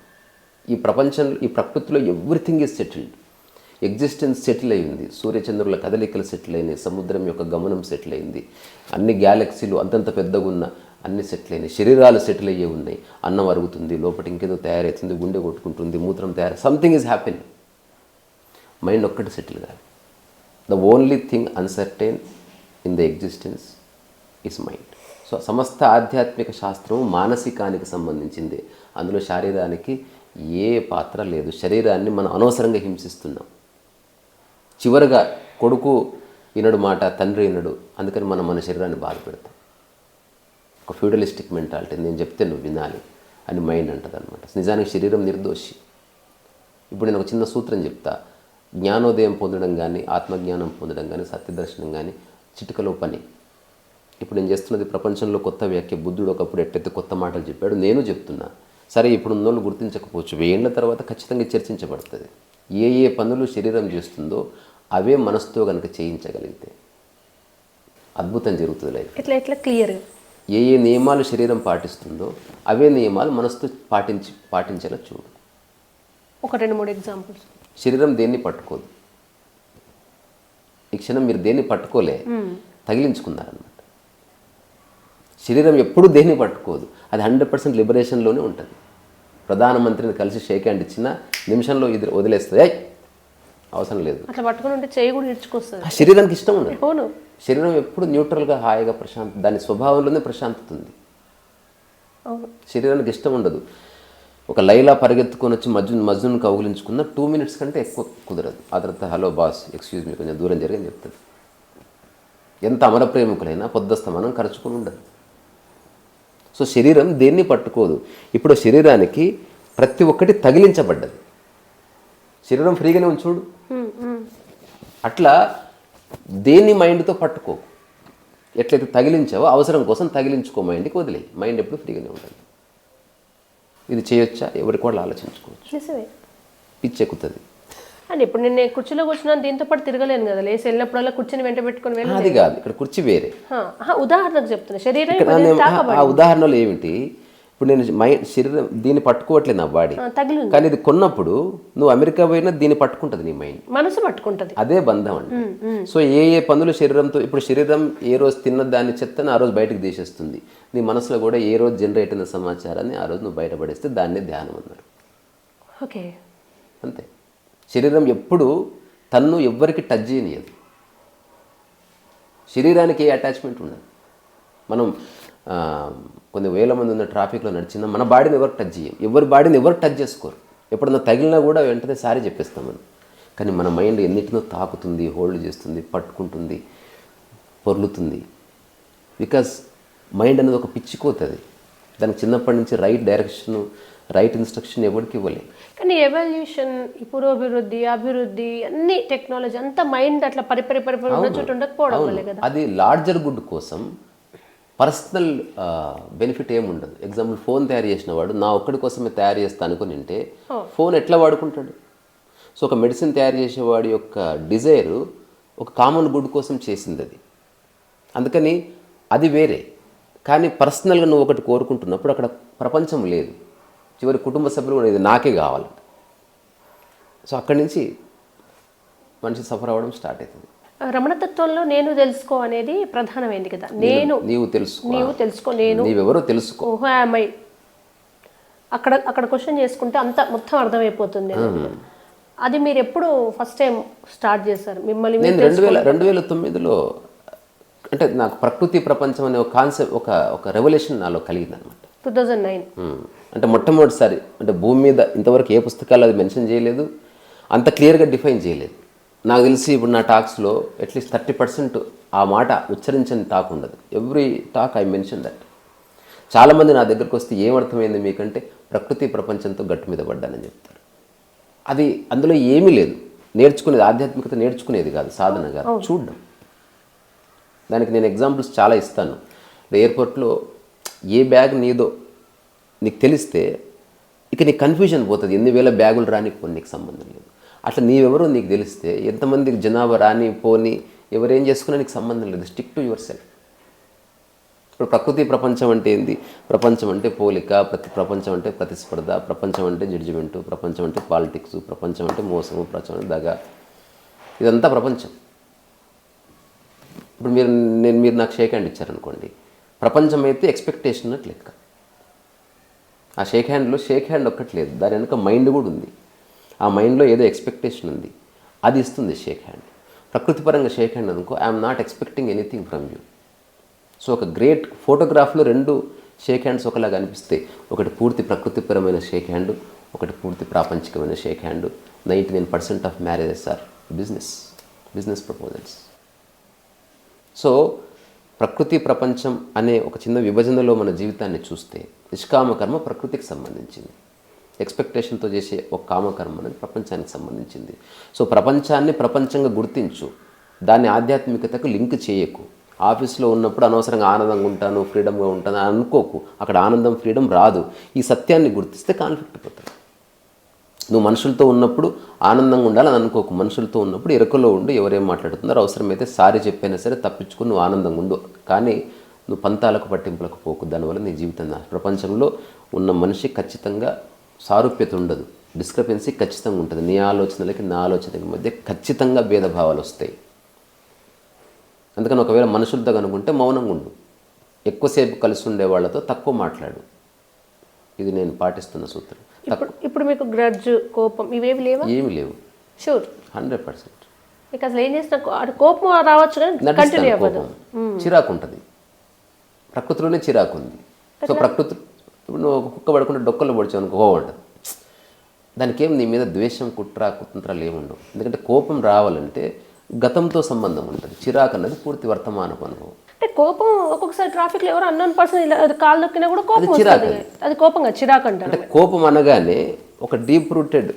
ఈ ప్రపంచంలో, ఈ ప్రకృతిలో everything is settled. Existence settle అయింది. సూర్యచంద్రుల కదలికలు సెటిల్ అయినాయి. సముద్రం యొక్క గమనం సెటిల్ అయింది. అన్ని గ్యాలక్సీలు అంతంత పెద్దగా ఉన్న అన్ని సెటిల్ అయినాయి. శరీరాలు సెటిల్ అయ్యే ఉన్నాయి. అన్నం అరుగుతుంది, లోపల ఇంకేదో తయారవుతుంది, గుండె కొట్టుకుంటుంది, మూత్రం తయారు, సంథింగ్ ఈజ్ హ్యాపెనింగ్. మైండ్ ఒక్కటి సెటిల్ కాదు. The only thing uncertain in the existence is mind. So సమస్త ఆధ్యాత్మిక శాస్త్రం మానసికానికి సంబంధించింది. అందులో శారీరానికి ఏ పాత్ర లేదు. శరీరాన్ని మనం అనవసరంగా హింసిస్తున్నాం. చివరిగా కొడుకు వినడు మాట, తండ్రి వినడు, అందుకని మనం మన శరీరాన్ని బాధ పెడతాం. ఒక ఫ్యూడలిస్టిక్ మెంటాలిటీ, నేను చెప్తే నువ్వు వినాలి అని మైండ్ అంటుంది అనమాట. నిజానికి శరీరం నిర్దోషి. ఇప్పుడు నేను ఒక చిన్న సూత్రం చెప్తా. జ్ఞానోదయం పొందడం కానీ, ఆత్మజ్ఞానం పొందడం కానీ, సత్యదర్శనం కానీ చిటికలో పని. ఇప్పుడు నేను చేస్తున్నది ప్రపంచంలో కొత్త వ్యాఖ్య. బుద్ధుడు ఒకప్పుడు ఎట్టయితే కొత్త మాటలు చెప్పాడు, నేను చెప్తున్నా. సరే, ఇప్పుడు ఉన్నోళ్ళు గుర్తించకపోవచ్చు, 1000 ఏళ్ల తర్వాత ఖచ్చితంగా చర్చించబడుతుంది. ఏ పనులు శరీరం చేస్తుందో అవే మనసుతో కనుక చేయించగలిగితే అద్భుతం జరుగుతుంది లైఫ్. ఎట్లా క్లియర్గా ఏ నియమాలు శరీరం పాటిస్తుందో అవే నియమాలు మనసుతో పాటించేలా చూడు. ఒక 2-3 ఎగ్జాంపుల్స్. శరీరం దేన్ని పట్టుకోదు. ఈ క్షణం మీరు దేన్ని పట్టుకోలే, తగిలించుకున్నారనమాట. శరీరం ఎప్పుడు దేన్ని పట్టుకోదు. అది 100% లిబరేషన్లోనే ఉంటుంది. ప్రధానమంత్రిని కలిసి షేక్ హ్యాండ్ ఇచ్చిన నిమిషంలో ఇది వదిలేస్తుంది, అవసరం లేదు. అట్లా పట్టుకుని ఉంటే చేయి కూడా ఇడ్చుకొస్తుంది. ఆ శరీరానికి ఇష్టం ఉండదు. అవును. శరీరం ఎప్పుడు న్యూట్రల్గా హాయిగా దాని స్వభావంలోనే ప్రశాంతత ఉంది. అవును. శరీరానికి ఇష్టం ఉండదు. ఒక లైలా పరిగెత్తుకొని వచ్చి మజ్జును కౌగిలించుకున్న 2 minutes కంటే ఎక్కువ కుదరదు. ఆ తర్వాత హలో బాస్, ఎక్స్క్యూజ్ మీ, కొంచెం దూరం జరిగని చెప్తుంది. ఎంత అమర ప్రేమికులైనా పొద్దస్తమానం ఖర్చుకొని ఉండదు. సో శరీరం దేన్ని పట్టుకోదు. ఇప్పుడు శరీరానికి ప్రతి ఒక్కటి తగిలించబడ్డది. శరీరం ఫ్రీగానే ఉంచుడు. అట్లా దేన్ని మైండ్తో పట్టుకో. ఎట్లయితే తగిలించావో అవసరం కోసం తగిలించుకో, మైండ్కి వదిలేయి. మైండ్ ఎప్పుడు ఫ్రీగానే ఉంటుంది. ఇది చేయొచ్చా, ఎవరికి వాళ్ళు ఆలోచించుకోవచ్చు. పిచ్చి ఎక్కుతుంది. అండ్ ఇప్పుడు నేను కుర్చీలో కూర్చున్నాను, దీంతో పాటు తిరగలేను కదా, లేచి వెళ్ళినప్పుడల్లా కుర్చీని వెంట పెట్టుకుని వెళ్ళి. అది కాదు, ఇక్కడ కుర్చీ వేరే. ఉదాహరణకు చెప్తున్నా, శరీరం ఆ ఉదాహరణలో ఏమిటి, ఇప్పుడు నేను శరీరం దీన్ని పట్టుకోవట్లేదు నా బాడీ, కానీ ఇది కొన్నప్పుడు నువ్వు అమెరికా పోయినా దీన్ని పట్టుకుంటుంది నీ మైండ్, మనసు పట్టుకుంటుంది. అదే బంధం అండి. సో ఏ పనులు శరీరంతో, ఇప్పుడు శరీరం ఏ రోజు తిన్న దాన్ని చెత్తని ఆ రోజు బయటకు తీసేస్తుంది. నీ మనసులో కూడా ఏ రోజు జనరేట్ అయిన సమాచారాన్ని ఆ రోజు నువ్వు బయటపడేస్తే దాన్నే ధ్యానం అన్నారు. ఓకే, అంతే. శరీరం ఎప్పుడు తన్ను ఎవ్వరికి టచ్ చేయనియదు. శరీరానికి ఏ అటాచ్మెంట్ ఉండదు. మనం కొన్ని వేల మంది ఉన్న ట్రాఫిక్లో నడిచినా మన బాడీని ఎవరు టచ్ చేయం, ఎవరి బాడీని ఎవరు టచ్ చేసుకోరు. ఎప్పుడన్నా తగిలినా కూడా వెంటనే సారీ చెప్పేస్తాం మనం. కానీ మన మైండ్ ఎన్నిటినో తాకుతుంది, హోల్డ్ చేస్తుంది, పట్టుకుంటుంది, పొర్లుతుంది. బికాజ్ మైండ్ అనేది ఒక పిచ్చికోతుంది. దానికి చిన్నప్పటి నుంచి రైట్ డైరెక్షన్, రైట్ ఇన్స్ట్రక్షన్ ఎవరికి ఇవ్వలేదు. కానీ ఎవల్యూషన్, పురోభివృద్ధి, అభివృద్ధి, అన్ని టెక్నాలజీ అంతా మైండ్ అట్లా పరిపరి చోటు ఉండకపోవడం వల్లే కదా. అది లార్జర్ గుడ్ కోసం పర్సనల్ బెనిఫిట్ ఏముండదు. ఎగ్జాంపుల్, ఫోన్ తయారు చేసిన వాడు నా ఒక్కడి కోసమే తయారు చేస్తా అనుకుని ఉంటే ఫోన్ ఎట్లా వాడుకుంటాడు? సో ఒక మెడిసిన్ తయారు చేసేవాడి యొక్క డిజైరు ఒక కామన్ గుడ్ కోసం చేసింది అది. అందుకని అది వేరే. కానీ పర్సనల్గా నువ్వు ఒకటి కోరుకుంటున్నప్పుడు అక్కడ ప్రపంచం లేదు. చివరి కుటుంబ సభ్యులు కూడా ఇది నాకే కావాలి. సో అక్కడి నుంచి మనిషి సఫర్ అవ్వడం స్టార్ట్ అవుతుంది. రమణతత్వంలో నేను తెలుసుకో అనేది ప్రధానమైంది కదా. నీవు తెలుసుకో, నీవెవరో తెలుసుకో. అక్కడ క్వశ్చన్ చేసుకుంటే అంత మొత్తం అర్థమైపోతుంది. అది మీరు ఎప్పుడు ఫస్ట్ టైం స్టార్ట్ చేశారు? మిమ్మల్ని నేను 2009లో, అంటే నాకు ప్రకృతి ప్రపంచం అనే ఒక కాన్సెప్ట్, ఒక రెవల్యూషన్ నాలో కలిగింది అనమాట. 2009 అంటే మొట్టమొదటిసారి, అంటే భూమి మీద ఇంతవరకు ఏ పుస్తకాలు అది మెన్షన్ చేయలేదు, అంత క్లియర్గా డిఫైన్ చేయలేదు. నాకు తెలిసి ఇప్పుడు నా టాక్స్లో అట్లీస్ట్ 30% ఆ మాట ఉచ్చరించని టాక్ ఉండదు. Every talk I mention that. చాలామంది నా దగ్గరకు వస్తే ఏమర్థమైంది మీకంటే, ప్రకృతి ప్రపంచంతో గట్టు మీద పడ్డానని చెప్తారు. అది అందులో ఏమీ లేదు. నేర్చుకునేది ఆధ్యాత్మికత, నేర్చుకునేది కాదు, సాధన కాదు, చూడడం. దానికి నేను ఎగ్జాంపుల్స్ చాలా ఇస్తాను. ఎయిర్పోర్ట్లో ఏ బ్యాగ్ నీదో నీకు తెలిస్తే ఇక నీకు కన్ఫ్యూజన్ పోతుంది. ఎన్ని వేల బ్యాగులు రాని పోనీ నీకు సంబంధం లేదు. అట్లా నీవెవరో నీకు తెలిస్తే ఎంతమందికి జనాభా రాని పోని ఎవరేం చేసుకున్నా నీకు సంబంధం లేదు. Stick to your self. ఇప్పుడు ప్రకృతి ప్రపంచం అంటే ఏంది? ప్రపంచం అంటే పోలిక, ప్రపంచం అంటే ప్రతిస్పర్ధ, ప్రపంచం అంటే జడ్జిమెంటు, ప్రపంచం అంటే పాలిటిక్స్, ప్రపంచం అంటే మోసము, ప్రపంచం అంటే దగ. ఇదంతా ప్రపంచం. ఇప్పుడు మీరు నాకు షేక్ హ్యాండ్ ఇచ్చారనుకోండి, ప్రపంచం అయితే ఎక్స్పెక్టేషన్ అన్నట్టు లెక్క. ఆ షేక్ హ్యాండ్ ఒక్కటి లేదు, దాని వెనుక మైండ్ కూడా ఉంది. ఆ మైండ్లో ఏదో ఎక్స్పెక్టేషన్ ఉంది, అది ఇస్తుంది షేక్ హ్యాండ్. ప్రకృతిపరంగా షేక్ హ్యాండ్ అనుకో, I'm not expecting anything from you. So ఒక గ్రేట్ ఫోటోగ్రాఫ్లో 2 షేక్ హ్యాండ్స్ ఒకలాగా అనిపిస్తాయి. ఒకటి పూర్తి ప్రకృతిపరమైన షేక్ హ్యాండ్, ఒకటి పూర్తి ప్రాపంచికమైన shake hand. 99% of marriages are business proposals. So ప్రకృతి ప్రపంచం అనే ఒక చిన్న విభజనలో మన జీవితాన్ని చూస్తే, నిష్కామ కర్మ ప్రకృతికి సంబంధించింది, ఎక్స్పెక్టేషన్తో చేసే ఒక కామకర్మ అనేది ప్రపంచానికి సంబంధించింది. సో ప్రపంచాన్ని ప్రపంచంగా గుర్తించు, దాన్ని ఆధ్యాత్మికతకు లింక్ చేయకు. ఆఫీస్లో ఉన్నప్పుడు అనవసరంగా ఆనందంగా ఉంటాను, ఫ్రీడమ్గా ఉంటాను అనుకోకు. అక్కడ ఆనందం, ఫ్రీడమ్ రాదు. ఈ సత్యాన్ని గుర్తిస్తే కాన్ఫ్లిక్ట్ పోతుంది. నువ్వు మనుషులతో ఉన్నప్పుడు ఆనందంగా ఉండాలని అనుకోకు. మనుషులతో ఉన్నప్పుడు ఎరుకలో ఉండి ఎవరేం మాట్లాడుతున్నారో అవసరమైతే సారీ చెప్పైనా సరే తప్పించుకుని నువ్వు ఆనందంగా ఉండు. కానీ నువ్వు పంతాలకు పట్టింపులకు పోకు. దానివల్ల నీ జీవితం ప్రపంచంలో ఉన్న మనిషి ఖచ్చితంగా సారూప్యత ఉండదు, డిస్క్రపెన్సీ ఖచ్చితంగా ఉంటుంది. నీ ఆలోచనలకి నా ఆలోచనలకి మధ్య ఖచ్చితంగా భేదభావాలు వస్తాయి. అందుకని ఒకవేళ మనుషులతో కనుకుంటే మౌనంగా ఉండు. ఎక్కువసేపు కలిసి ఉండే వాళ్ళతో తక్కువ మాట్లాడు. ఇది నేను పాటిస్తున్న సూత్రం. ఇప్పుడు మీకు గ్రడ్జ్, కోపం ఇవేవి లేవా? ఏమి లేవు. షూర్ 100%. మీకు అసలు ఏం చేసిన కోపం రావచ్చు కానీ కంటిన్యూ అవ్వదు. చిరాకు ఉంటుంది, ప్రకృతిలోనే చిరాకు ఉంది. సో ప్రకృతి ఇప్పుడు నువ్వు ఒక కుక్క పడుకుంటే డొక్కలు పొడిచావు అనుకో కోపం ఉంటుంది. దానికి ఏం నీ మీద ద్వేషం, కుట్రలు ఏముండవు. ఎందుకంటే కోపం రావాలంటే గతంతో సంబంధం ఉంటుంది. చిరాకు అన్నది పూర్తి వర్తమానపు అనుభవం. అంటే కోపం ఒక్కొక్కసారి ట్రాఫిక్లో ఎవరు అన్నోన్ పర్సన్ ఇలా కాలు నొక్కినా కూడా కోపం వస్తుంది. అది కోపంగా చిరాకు అంటారు. అంటే కోపం అనగానే ఒక డీప్ రూటెడ్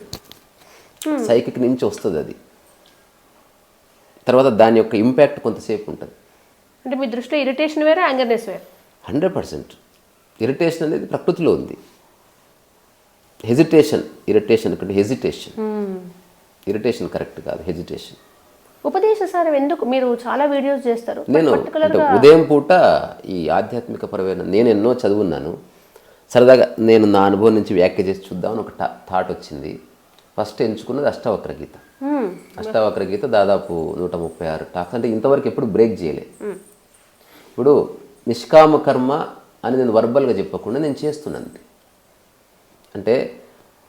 సైకిక్ నుంచి వస్తుంది అది. తర్వాత దాని యొక్క ఇంపాక్ట్ కొంతసేపు ఉంటుంది. అంటే మీ దృష్టిలో ఇరిటేషన్ వేరే, యాంగర్నెస్ వేరే? 100%. ఇరిటేషన్ అనేది ప్రకృతిలో ఉంది. ఇరిటేషన్ కంటే ఇరిటేషన్ కరెక్ట్ కాదు, హెజిటేషన్. ఉపదేశసారం ఎందుకు? మీరు చాలా వీడియోస్ చేస్తారు. నేను అంటే ఉదయం పూట ఈ ఆధ్యాత్మిక పరమైన నేను ఎన్నో చదువున్నాను. సరదాగా నేను నా అనుభవం నుంచి వ్యాఖ్య చేసి చూద్దామని ఒక థాట్ వచ్చింది. ఫస్ట్ ఎంచుకున్నది అష్టావక్ర గీత. అష్టావక్ర గీత దాదాపు 136 టాక్స్. అంటే ఇంతవరకు ఎప్పుడు బ్రేక్ చేయలే. ఇప్పుడు నిష్కామ కర్మ అని నేను వర్బల్గా చెప్పకుండా నేను చేస్తున్నాను. అంటే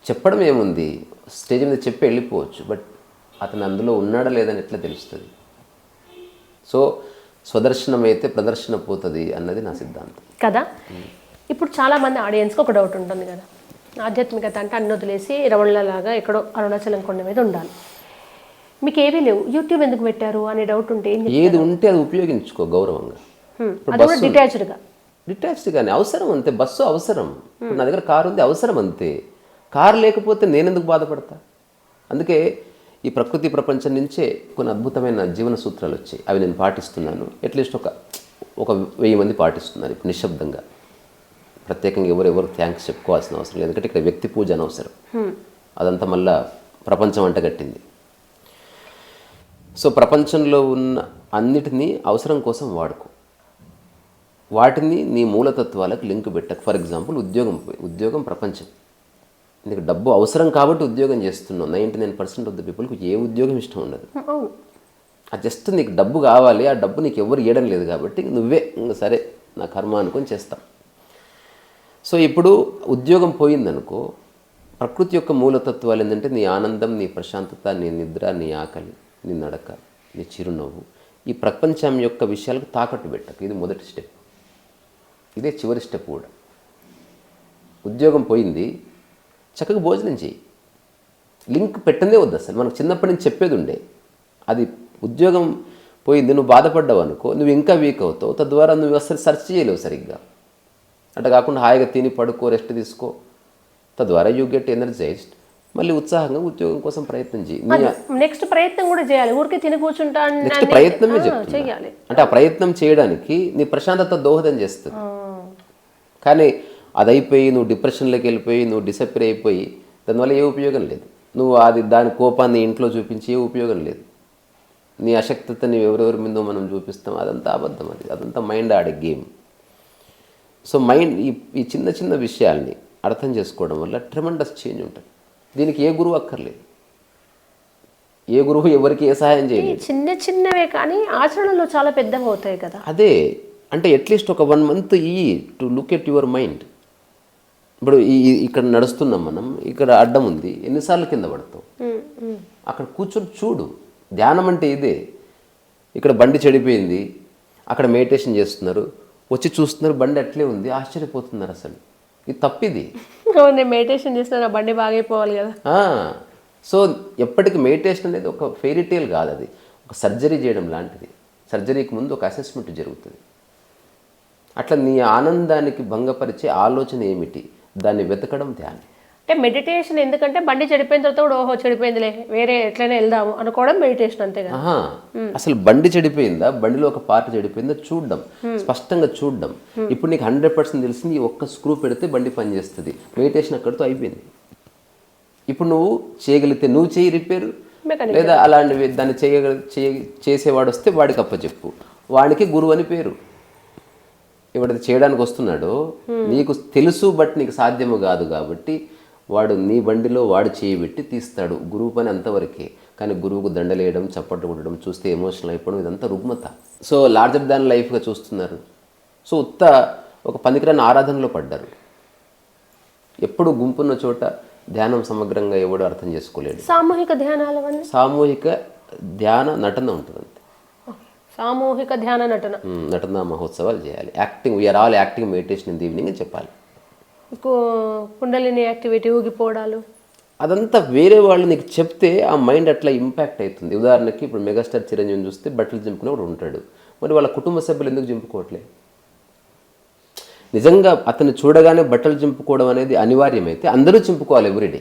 చెప్పడం ఏముంది, స్టేజ్ మీద చెప్పి వెళ్ళిపోవచ్చు. బట్ అతను అందులో ఉన్నాడా లేదని ఎట్లా తెలుస్తుంది? సో స్వదర్శనం అయితే ప్రదర్శన పోతుంది అన్నది నా సిద్ధాంతం కదా. ఇప్పుడు చాలామంది ఆడియన్స్కి ఒక డౌట్ ఉంటుంది కదా, ఆధ్యాత్మికత అంటే అన్ని వదిలేసి రమణలాగా ఎక్కడో అరుణాచలం కొండ మీద ఉండాలి, మీకు ఏవీ లేవు, యూట్యూబ్ ఎందుకు పెట్టారు అనే డౌట్ ఉంటే ఏది ఉంటే అది ఉపయోగించుకో గౌరవంగా. డిటాచ్డ్ కానీ అవసరం అంతే. బస్సు అవసరం. ఇప్పుడు నా దగ్గర కారు ఉంది, అవసరం అంతే. కారు లేకపోతే నేనెందుకు బాధపడతా? అందుకే ఈ ప్రకృతి ప్రపంచం నుంచే కొన్ని అద్భుతమైన జీవన సూత్రాలు వచ్చాయి. అవి నేను పాటిస్తున్నాను. అట్లీస్ట్ ఒక 1000 మంది పాటిస్తున్నారు ఇప్పుడు నిశ్శబ్దంగా. ప్రత్యేకంగా ఎవరెవరు థ్యాంక్స్ చెప్పుకోవాల్సిన అవసరం లేదు. ఎందుకంటే ఇక్కడ వ్యక్తి పూజ అనవసరం. అదంతా మళ్ళా ప్రపంచం అంటగట్టింది. సో ప్రపంచంలో ఉన్న అన్నిటినీ అవసరం కోసం వాడుకో. వాటిని నీ మూలతత్వాలకు లింక్ పెట్టకు. ఫర్ ఎగ్జాంపుల్ ఉద్యోగం ప్రపంచం. నీకు డబ్బు అవసరం కాబట్టి ఉద్యోగం చేస్తున్నావు. 99% ఆఫ్ ద పీపుల్కి ఏ ఉద్యోగం ఇష్టం ఉండదు. అది జస్ట్ నీకు డబ్బు కావాలి, ఆ డబ్బు నీకు ఎవరు ఇవ్వడం లేదు కాబట్టి నువ్వే సరే నా కర్మ అనుకొని చేస్తావు. సో ఇప్పుడు ఉద్యోగం పోయిందనుకో, ప్రకృతి యొక్క మూలతత్వాలు ఏంటంటే నీ ఆనందం, నీ ప్రశాంతత, నీ నిద్ర, నీ ఆకలి, నీ నడక, నీ చిరునవ్వు. ఈ ప్రపంచం యొక్క విషయాలకు తాకట్టు పెట్టకు. ఇది మొదటి స్టెప్. ఇదే చివరి స్టెప్ కూడా. ఉద్యోగం పోయింది, చక్కగా భోజనం చేయి. లింక్ పెట్టందే వద్దు అసలు. మనకు చిన్నప్పటి నుంచి చెప్పేది ఉండే. అది ఉద్యోగం పోయింది, నువ్వు బాధపడ్డావు అనుకో, నువ్వు ఇంకా వీక్ అవుతావు. తద్వారా నువ్వు అసలు సెర్చ్ చేయలేవు సరిగ్గా. అట్లా కాకుండా హాయిగా తిని పడుకో, రెస్ట్ తీసుకో. తద్వారా యూ గెట్ ఎనర్జైజ్డ్. మళ్ళీ ఉత్సాహంగా ఉద్యోగం కోసం ప్రయత్నం చేయి. నెక్స్ట్ ప్రయత్నం కూడా చేయాలి. ఊరికే తిని కూర్చుంటా నెక్స్ట్ ప్రయత్నమే చెప్తున్నా. అంటే ఆ ప్రయత్నం చేయడానికి నీ ప్రశాంతత దోహదం చేస్తుంది. కానీ అది అయిపోయి నువ్వు డిప్రెషన్లోకి వెళ్ళిపోయి నువ్వు డిసప్పియర్ అయిపోయి దానివల్ల ఏ ఉపయోగం లేదు. నువ్వు దాని కోపాన్ని ఇంట్లో చూపించి ఏ ఉపయోగం లేదు. నీ అశక్తతని ఎవరెవరి మీదో మనం చూపిస్తాం, అదంతా అబద్ధం. అదంతా మైండ్ ఆడే గేమ్. సో మైండ్ ఈ చిన్న చిన్న విషయాల్ని అర్థం చేసుకోవడం వల్ల ట్రెమెండస్ చేంజ్ ఉంటుంది. దీనికి ఏ గురువు అక్కర్లేదు. ఏ గురువు ఎవరికి ఏ సహాయం చేయలేదు. చిన్న చిన్నవే కానీ ఆచరణలో చాలా పెద్దగా అవుతాయి కదా. అదే అంటే అట్లీస్ట్ ఒక 1 month to look at your mind. ఇప్పుడు ఇక్కడ నడుస్తున్నాం మనం, ఇక్కడ అడ్డం ఉంది, ఎన్నిసార్లు కింద పడతావు? అక్కడ కూర్చొని చూడు. ధ్యానం అంటే ఇదే. ఇక్కడ బండి చెడిపోయింది, అక్కడ మెడిటేషన్ చేస్తున్నారు, వచ్చి చూస్తున్నారు బండి అట్లే ఉంది, ఆశ్చర్యపోతున్నారు. అసలు ఇది తప్పిది. నేను మెడిటేషన్ చేస్తున్నా, బండి బాగైపోవాలి కదా. సో ఎప్పటికీ మెడిటేషన్ అనేది ఒక ఫెయిరీ టేల్ కాదు, అది ఒక సర్జరీ చేయడం లాంటిది. సర్జరీకి ముందు ఒక అసెస్మెంట్ జరుగుతుంది. అట్లా నీ ఆనందానికి భంగపరిచే ఆలోచన ఏమిటి, దాన్ని వెతకడం ధ్యానం. అంటే మెడిటేషన్ ఎందుకంటే బండి చెడిపోయిన తర్వాత కూడా ఓహో చెడిపోయిందిలే వేరే ఎట్లయినా వెళ్దాము అనుకోవడం మెడిటేషన్ అంతే కదా. అసలు బండి చెడిపోయిందా, బండిలో ఒక పార్ట్ చెడిపోయిందా చూడడం, స్పష్టంగా చూడడం. ఇప్పుడు నీకు 100% తెలిసింది ఈ ఒక్క స్క్రూ పెడితే బండి పనిచేస్తుంది. మెడిటేషన్ అక్కడితో అయిపోయింది. ఇప్పుడు నువ్వు చేయగలిగితే నువ్వు చేయి రిపేరు, లేదా అలాంటివి దాన్ని చేసేవాడు వస్తే వాడికి అప్పచెప్పు. వాడికి గురువు అని పేరు. ఎవడైతే చేయడానికి వస్తున్నాడో నీకు తెలుసు బట్ నీకు సాధ్యము కాదు కాబట్టి వాడు నీ బండిలో వాడు చేయబెట్టి తీస్తాడు. గురువు పని అంతవరకే. కానీ గురువుకు దండలేయడం, చప్పట్లు కొట్టడం, చూస్తే ఎమోషనల్ అయిపోవడం, ఇదంతా రుగ్మత. సో లార్జర్ దాన్ లైఫ్గా చూస్తున్నారు. సో ఒక పనికిరాని ఆరాధనలో పడ్డారు. ఎప్పుడు గుంపున్న చోట ధ్యానం సమగ్రంగా ఎవడు అర్థం చేసుకోలేడు. సామూహిక ధ్యానాలు అవన్నీ సామూహిక ధ్యాన నటన ఉంటుంది అంతే. సామూహిక ధ్యాన నటన నటన మహోత్సవాలు చేయాలి. Acting, we are all acting meditation in the evening అని చెప్పాలి. కుండలిని యాక్టివిటీ, ఊగిపోవడాలు, అదంతా వేరే వాళ్ళు నీకు చెప్తే ఆ మైండ్ అట్లా ఇంపాక్ట్ అవుతుంది. ఉదాహరణకి ఇప్పుడు మెగాస్టార్ చిరంజీవిని చూస్తే బట్టలు చింపుకునేవాడు ఉంటాడు, మరి వాళ్ళ కుటుంబ సభ్యులు ఎందుకు చింపుకోవట్లే? నిజంగా అతను చూడగానే బట్టలు చింపుకోవడం అనేది అనివార్యమైతే అందరూ చింపుకోవాలి ఎవ్రీడే.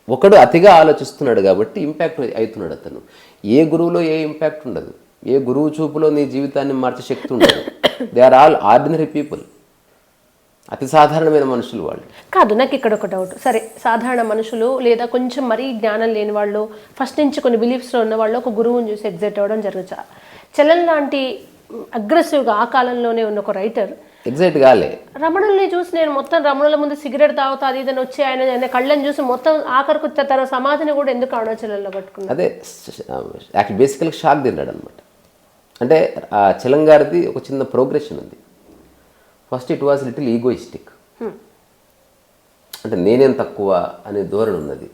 ఒకడు అతిగా ఆలోచిస్తున్నాడు కాబట్టి ఇంపాక్ట్ అవుతున్నాడు అతను. ఏ గురువులో ఏ ఇంపాక్ట్ ఉండదు, ఏ గురువు చూపులో నీ జీవితాన్ని మార్చే శక్తి ఉండదు. They are all ordinary people, అతి సాధారణమైన మనుషులు వాళ్ళు. కాదు, నాకు ఇక్కడ ఒక డౌట్. సరే, సాధారణ మనుషులు లేదా కొంచెం మరీ జ్ఞానం లేని వాళ్ళు, ఫస్ట్ నుంచి కొన్ని బిలీఫ్స్లో ఉన్న వాళ్ళు ఒక గురువుని చూసి ఎగ్జైట్ అవ్వడం జరుగుతుంది. చలన్ లాంటి అగ్రెసివ్గా ఆ కాలంలోనే ఉన్న ఒక రైటర్ ఎగ్జైట్ కాలే. రమణుల్ని చూసి నేను మొత్తం రమణుల ముందు సిగరెట్ తాగుతా అది ఇదని వచ్చి ఆయన కళ్ళని చూసి మొత్తం ఆఖరికి తన సమాధిని కూడా ఎందుకు అరుణాచలంలో పట్టుకున్నాడు? అదే బేసికల్గా షాక్ తిన్నాడు అనమాట. అంటే ఆ చలం గారిది ఒక చిన్న ప్రోగ్రెషన్ ఉంది. First it was little egoistic, అంటే నేనేం తక్కువ అనే ధోరణి ఉన్నది.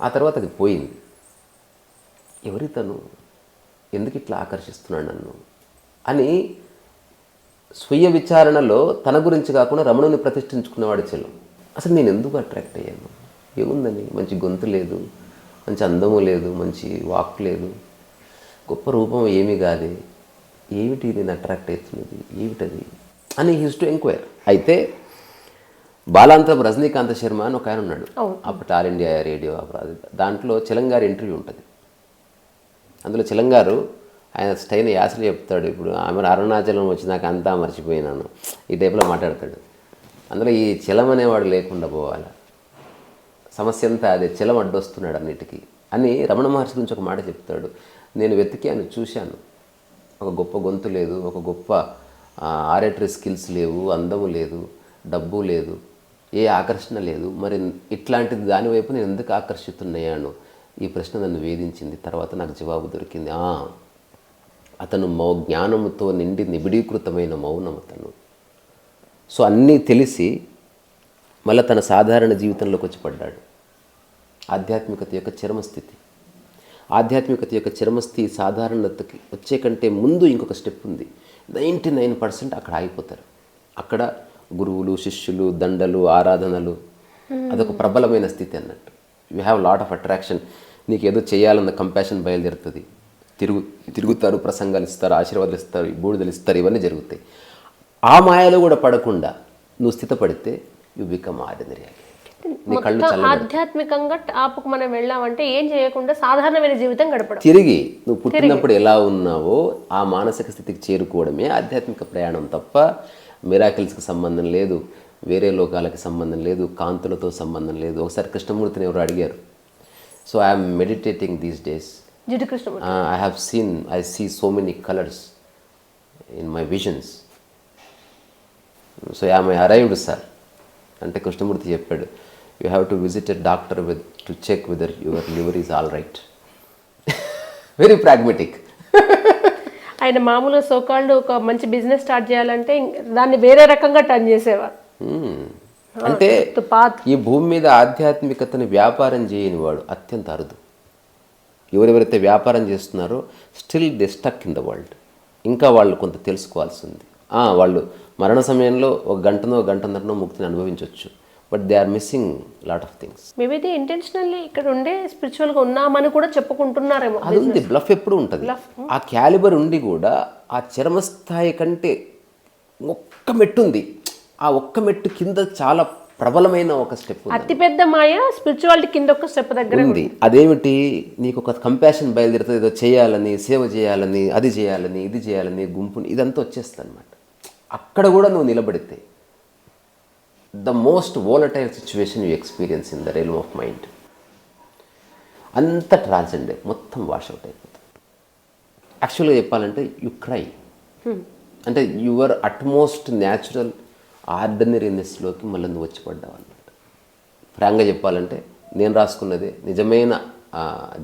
ఆ తర్వాత అది పోయింది. ఎవరి తను, ఎందుకు ఇట్లా ఆకర్షిస్తున్నాడు నన్ను అని స్వీయ విచారణలో తన గురించి కాకుండా రమణుని ప్రతిష్ఠించుకున్నవాడు చలం. అసలు నేను ఎందుకు అట్రాక్ట్ అయ్యాను? ఏముందని, మంచి గొంతు లేదు, మంచి అందము లేదు, మంచి వాక్ లేదు, గొప్ప రూపం ఏమీ కాదే, ఏమిటి నేను అట్రాక్ట్ అవుతున్నది, ఏమిటది అని హిస్ టు ఎంక్వైర్. అయితే బాలాంతరం రజనీకాంత శర్మ అని ఒక ఆయన ఉన్నాడు, అప్పటి ఆల్ ఇండియా రేడియో దాంట్లో చలం గారి ఇంటర్వ్యూ ఉంటుంది. అందులో చలం గారు ఆయన స్టైన్ యాసలు చెప్తాడు. ఇప్పుడు ఆమె అరుణాచలం వచ్చి నాకు అంతా మర్చిపోయినాను ఈ టైప్లో మాట్లాడతాడు. అందులో ఈ చలం అనేవాడు లేకుండా పోవాలి, సమస్య అంతా అదే, చలం అడ్డొస్తున్నాడు అన్నిటికీ అని రమణ మహర్షి గురించి ఒక మాట చెప్తాడు. నేను వెతికాను, చూశాను, ఒక గొప్ప గొంతు లేదు, ఒక గొప్ప ఆరేటరీ స్కిల్స్ లేవు, అందము లేదు, డబ్బు లేదు, ఏ ఆకర్షణ లేదు. మరి ఇట్లాంటిది దానివైపు నేను ఎందుకు ఆకర్షితున్నాను? ఈ ప్రశ్న నన్ను వేధించింది. తర్వాత నాకు జవాబు దొరికింది. అతను జ్ఞానముతో నిండి నిబిడీకృతమైన మౌనం అతను. సో అన్నీ తెలిసి మళ్ళీ తన సాధారణ జీవితంలోకి వచ్చి పడ్డాడు. ఆధ్యాత్మికత యొక్క చరమస్థితి. ఆధ్యాత్మికత యొక్క చరమస్థితి సాధారణతకి వచ్చే కంటే ముందు ఇంకొక స్టెప్ ఉంది. 99% అక్కడ ఆగిపోతారు. అక్కడ గురువులు, శిష్యులు, దండలు, ఆరాధనలు, అదొక ప్రబలమైన స్థితి అన్నట్టు. You have lot of attraction. నీకు ఏదో చేయాలన్న కంపాషన్ బయలుదేరుతుంది. తిరుగుతారు, ప్రసంగాలు ఇస్తారు, ఆశీర్వాదాలు ఇస్తారు, బూడిదలు ఇస్తారు, ఇవన్నీ జరుగుతాయి. ఆ మాయలో కూడా పడకుండా నువ్వు స్థితపడితే యు బికమ్ ఆర్డినరీ. నీ కళ్ళు ఆధ్యాత్మికంగా టాప్కు మనం వెళ్ళామంటే ఏం చేయకుండా సాధారణమైన జీవితం గడపడం. తిరిగి నువ్వు పుట్టినప్పుడు ఎలా ఉన్నావో ఆ మానసిక స్థితికి చేరుకోవడమే ఆధ్యాత్మిక ప్రయాణం తప్ప మిరాకిల్స్కి సంబంధం లేదు, వేరే లోకాలకి సంబంధం లేదు, కాంతులతో సంబంధం లేదు. ఒకసారి కృష్ణమూర్తిని ఎవరు అడిగారు. So I'm meditating these days. I see so many colors in my visions. So am I arrived, sir? అంటే కృష్ణమూర్తి చెప్పాడు, you have to visit a doctor to check whether your liver is all right. Very pragmatic. ఆయన మామూలుగా so called ఒక మంచి business start చేయాలంటే దాన్ని వేరే రకంగా టర్న్ చేసేవారు. అంటే ఈ భూమి మీద ఆధ్యాత్మికతని వ్యాపారం చేయని వాడు అత్యంత అరుదు. ఎవరెవరైతే వ్యాపారం చేస్తున్నారో still they stuck in the world. ఇంకా వాళ్ళు కొంత తెలుసుకోవాల్సి ఉంది. వాళ్ళు మరణ సమయంలో ఒక గంటన్నరనో ముక్తిని అనుభవించవచ్చు, but they are missing lot of things. Maybe the intentionally ఇక్కడ ఉండే స్పిరిచువల్గా ఉన్నామని కూడా చెప్పుకుంటున్నారేమో. అది ఉంది, బ్లఫ్ ఎప్పుడు ఉంటుంది. ఆ క్యాలిబర్ ఉండి కూడా ఆ చరమస్థాయి కంటే ఒక్క మెట్టు ఉంది. ఆ ఒక్క మెట్టు కింద చాలా ప్రబలమైన ఒక స్టెప్ అతిపెద్ద మాయ స్పిరిచువాలిటీ కింద ఒక స్టెప్ దగ్గర ఉంది. అదేమిటి, నీకు ఒక కంపాషన్ బయలుదేరుతుంది. ఏదో చేయాలని, సేవ చేయాలని, అది చేయాలని, ఇది చేయాలని, గుంపుని ఇదంతా వచ్చేస్తుంది అనమాట. అక్కడ కూడా నువ్వు నిలబడితే the most volatile situation you experience in the realm of mind అంత ట్రాన్సెండ్ మొత్తం వాష్అవుట్ అయిపోతుంది. యాక్చువల్గా చెప్పాలంటే యు క్రై, అంటే యువర్ అట్మోస్ట్ న్యాచురల్ ఆర్డినరీనెస్లోకి మళ్ళీ నువ్వు వచ్చి పడ్డావు అన్నమాట. ఫ్రాంక్గా చెప్పాలంటే నేను రాసుకున్నదే నిజమైన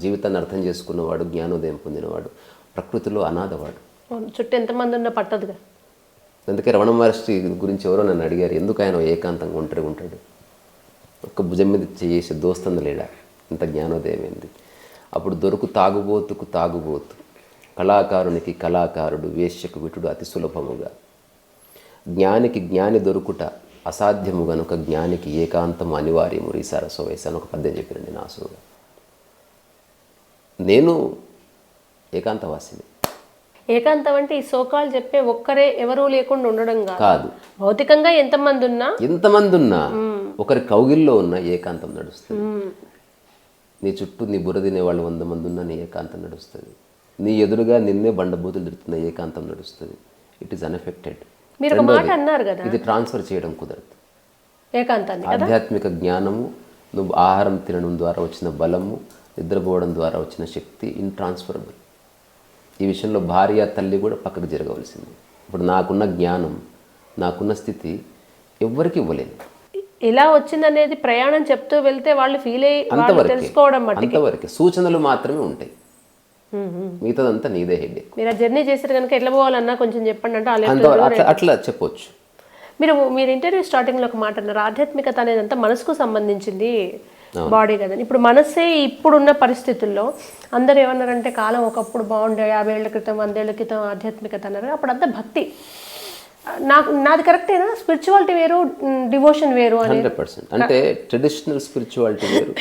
జీవితాన్ని అర్థం చేసుకున్నవాడు, జ్ఞానోదయం పొందినవాడు, ప్రకృతిలో అనాథవాడు. చుట్టూ ఎంతమంది ఉన్నా పట్టదుగా. అందుకే రమణ మహర్షి గురించి ఎవరో నన్ను అడిగారు, ఎందుకు ఆయన ఏకాంతంగా ఒంటరిగా ఉంటాడు? ఒక్క భుజం మీద చేసే దోస్తందు లేడా, ఇంత జ్ఞానోదయం ఏంది. అప్పుడు దొరుకు తాగుబోతుకు తాగుబోతు, కళాకారునికి కళాకారుడు, వేశ్యకు విటుడు అతి సులభముగా, జ్ఞానికి జ్ఞాని దొరుకుట అసాధ్యము గనుక జ్ఞానికి ఏకాంతము అనివార్యము రీసారసో వయసు అని ఒక పద్యం చెప్పినండి నాసుగా. నేను ఏకాంతవాసిని. ఏకాంతం అంటే ఈ సోకాలు చెప్పే ఒక్కరే ఎవరూ లేకుండా ఉండడం కాదు, భౌతికంగా ఎంతమంది ఉన్నా ఒకరి కౌగిల్లో ఉన్న ఏకాంతం నడుస్తుంది. నీ చుట్టూ నీ బుర్ర తినే వాళ్ళు 100 మంది ఉన్నా నీ ఏకాంతం నడుస్తుంది. నీ ఎదురుగా నిన్నే బండబూతులు తిడుతున్న ఏకాంతం నడుస్తుంది. It is unaffected. మీరు ఒక మాట అన్నారు కదా, ఇది ట్రాన్స్ఫర్ చేయడం కుదరదు. ఏకాంతాన్ని ఆధ్యాత్మిక జ్ఞానము, నువ్వు ఆహారం తినడం ద్వారా వచ్చిన బలము, నిద్రపోవడం ద్వారా వచ్చిన శక్తి ఇన్ట్రాన్స్ఫరబుల్. ఈ విషయంలో భార్య తల్లి కూడా పక్కకు జరగవలసింది. ఇప్పుడు నాకున్న జ్ఞానం, నాకున్న స్థితి ఎవ్వరికి ఇవ్వలేను. ఎలా వచ్చిందనేది ప్రయాణం చెప్తూ వెళ్తే వాళ్ళు ఫీల్ అయ్యి తెలుసుకోవడం అంతవరకే. సూచనలు మాత్రమే ఉంటాయి, మిగతాదంతా నీదే హెడ్. మీరు ఆ జర్నీ చేసారు కనుక ఎట్లా పోవాలన్నా కొంచెం చెప్పండి అంటే అట్లా చెప్పొచ్చు. మీరు ఇంటర్వ్యూ స్టార్టింగ్లో ఒక మాట అన్నారు, ఆధ్యాత్మికత అనేది అంతా మనసుకు సంబంధించింది, బాడీ కదండి. ఇప్పుడు మనసే ఇప్పుడున్న పరిస్థితుల్లో అందరు ఏమన్నారంటే కాలం ఒకప్పుడు బాగుండే, 50 ఏళ్ల క్రితం 100 ఏళ్ల క్రితం ఆధ్యాత్మికత అన్నారు. అప్పుడంతా భక్తి. నాది కరెక్టేనా? స్పిరిచువాలిటీ వేరు, డివోషన్ వేరు అని. 100%. అంటే ట్రెడిషనల్ స్పిరిచువాలిటీ వేరు,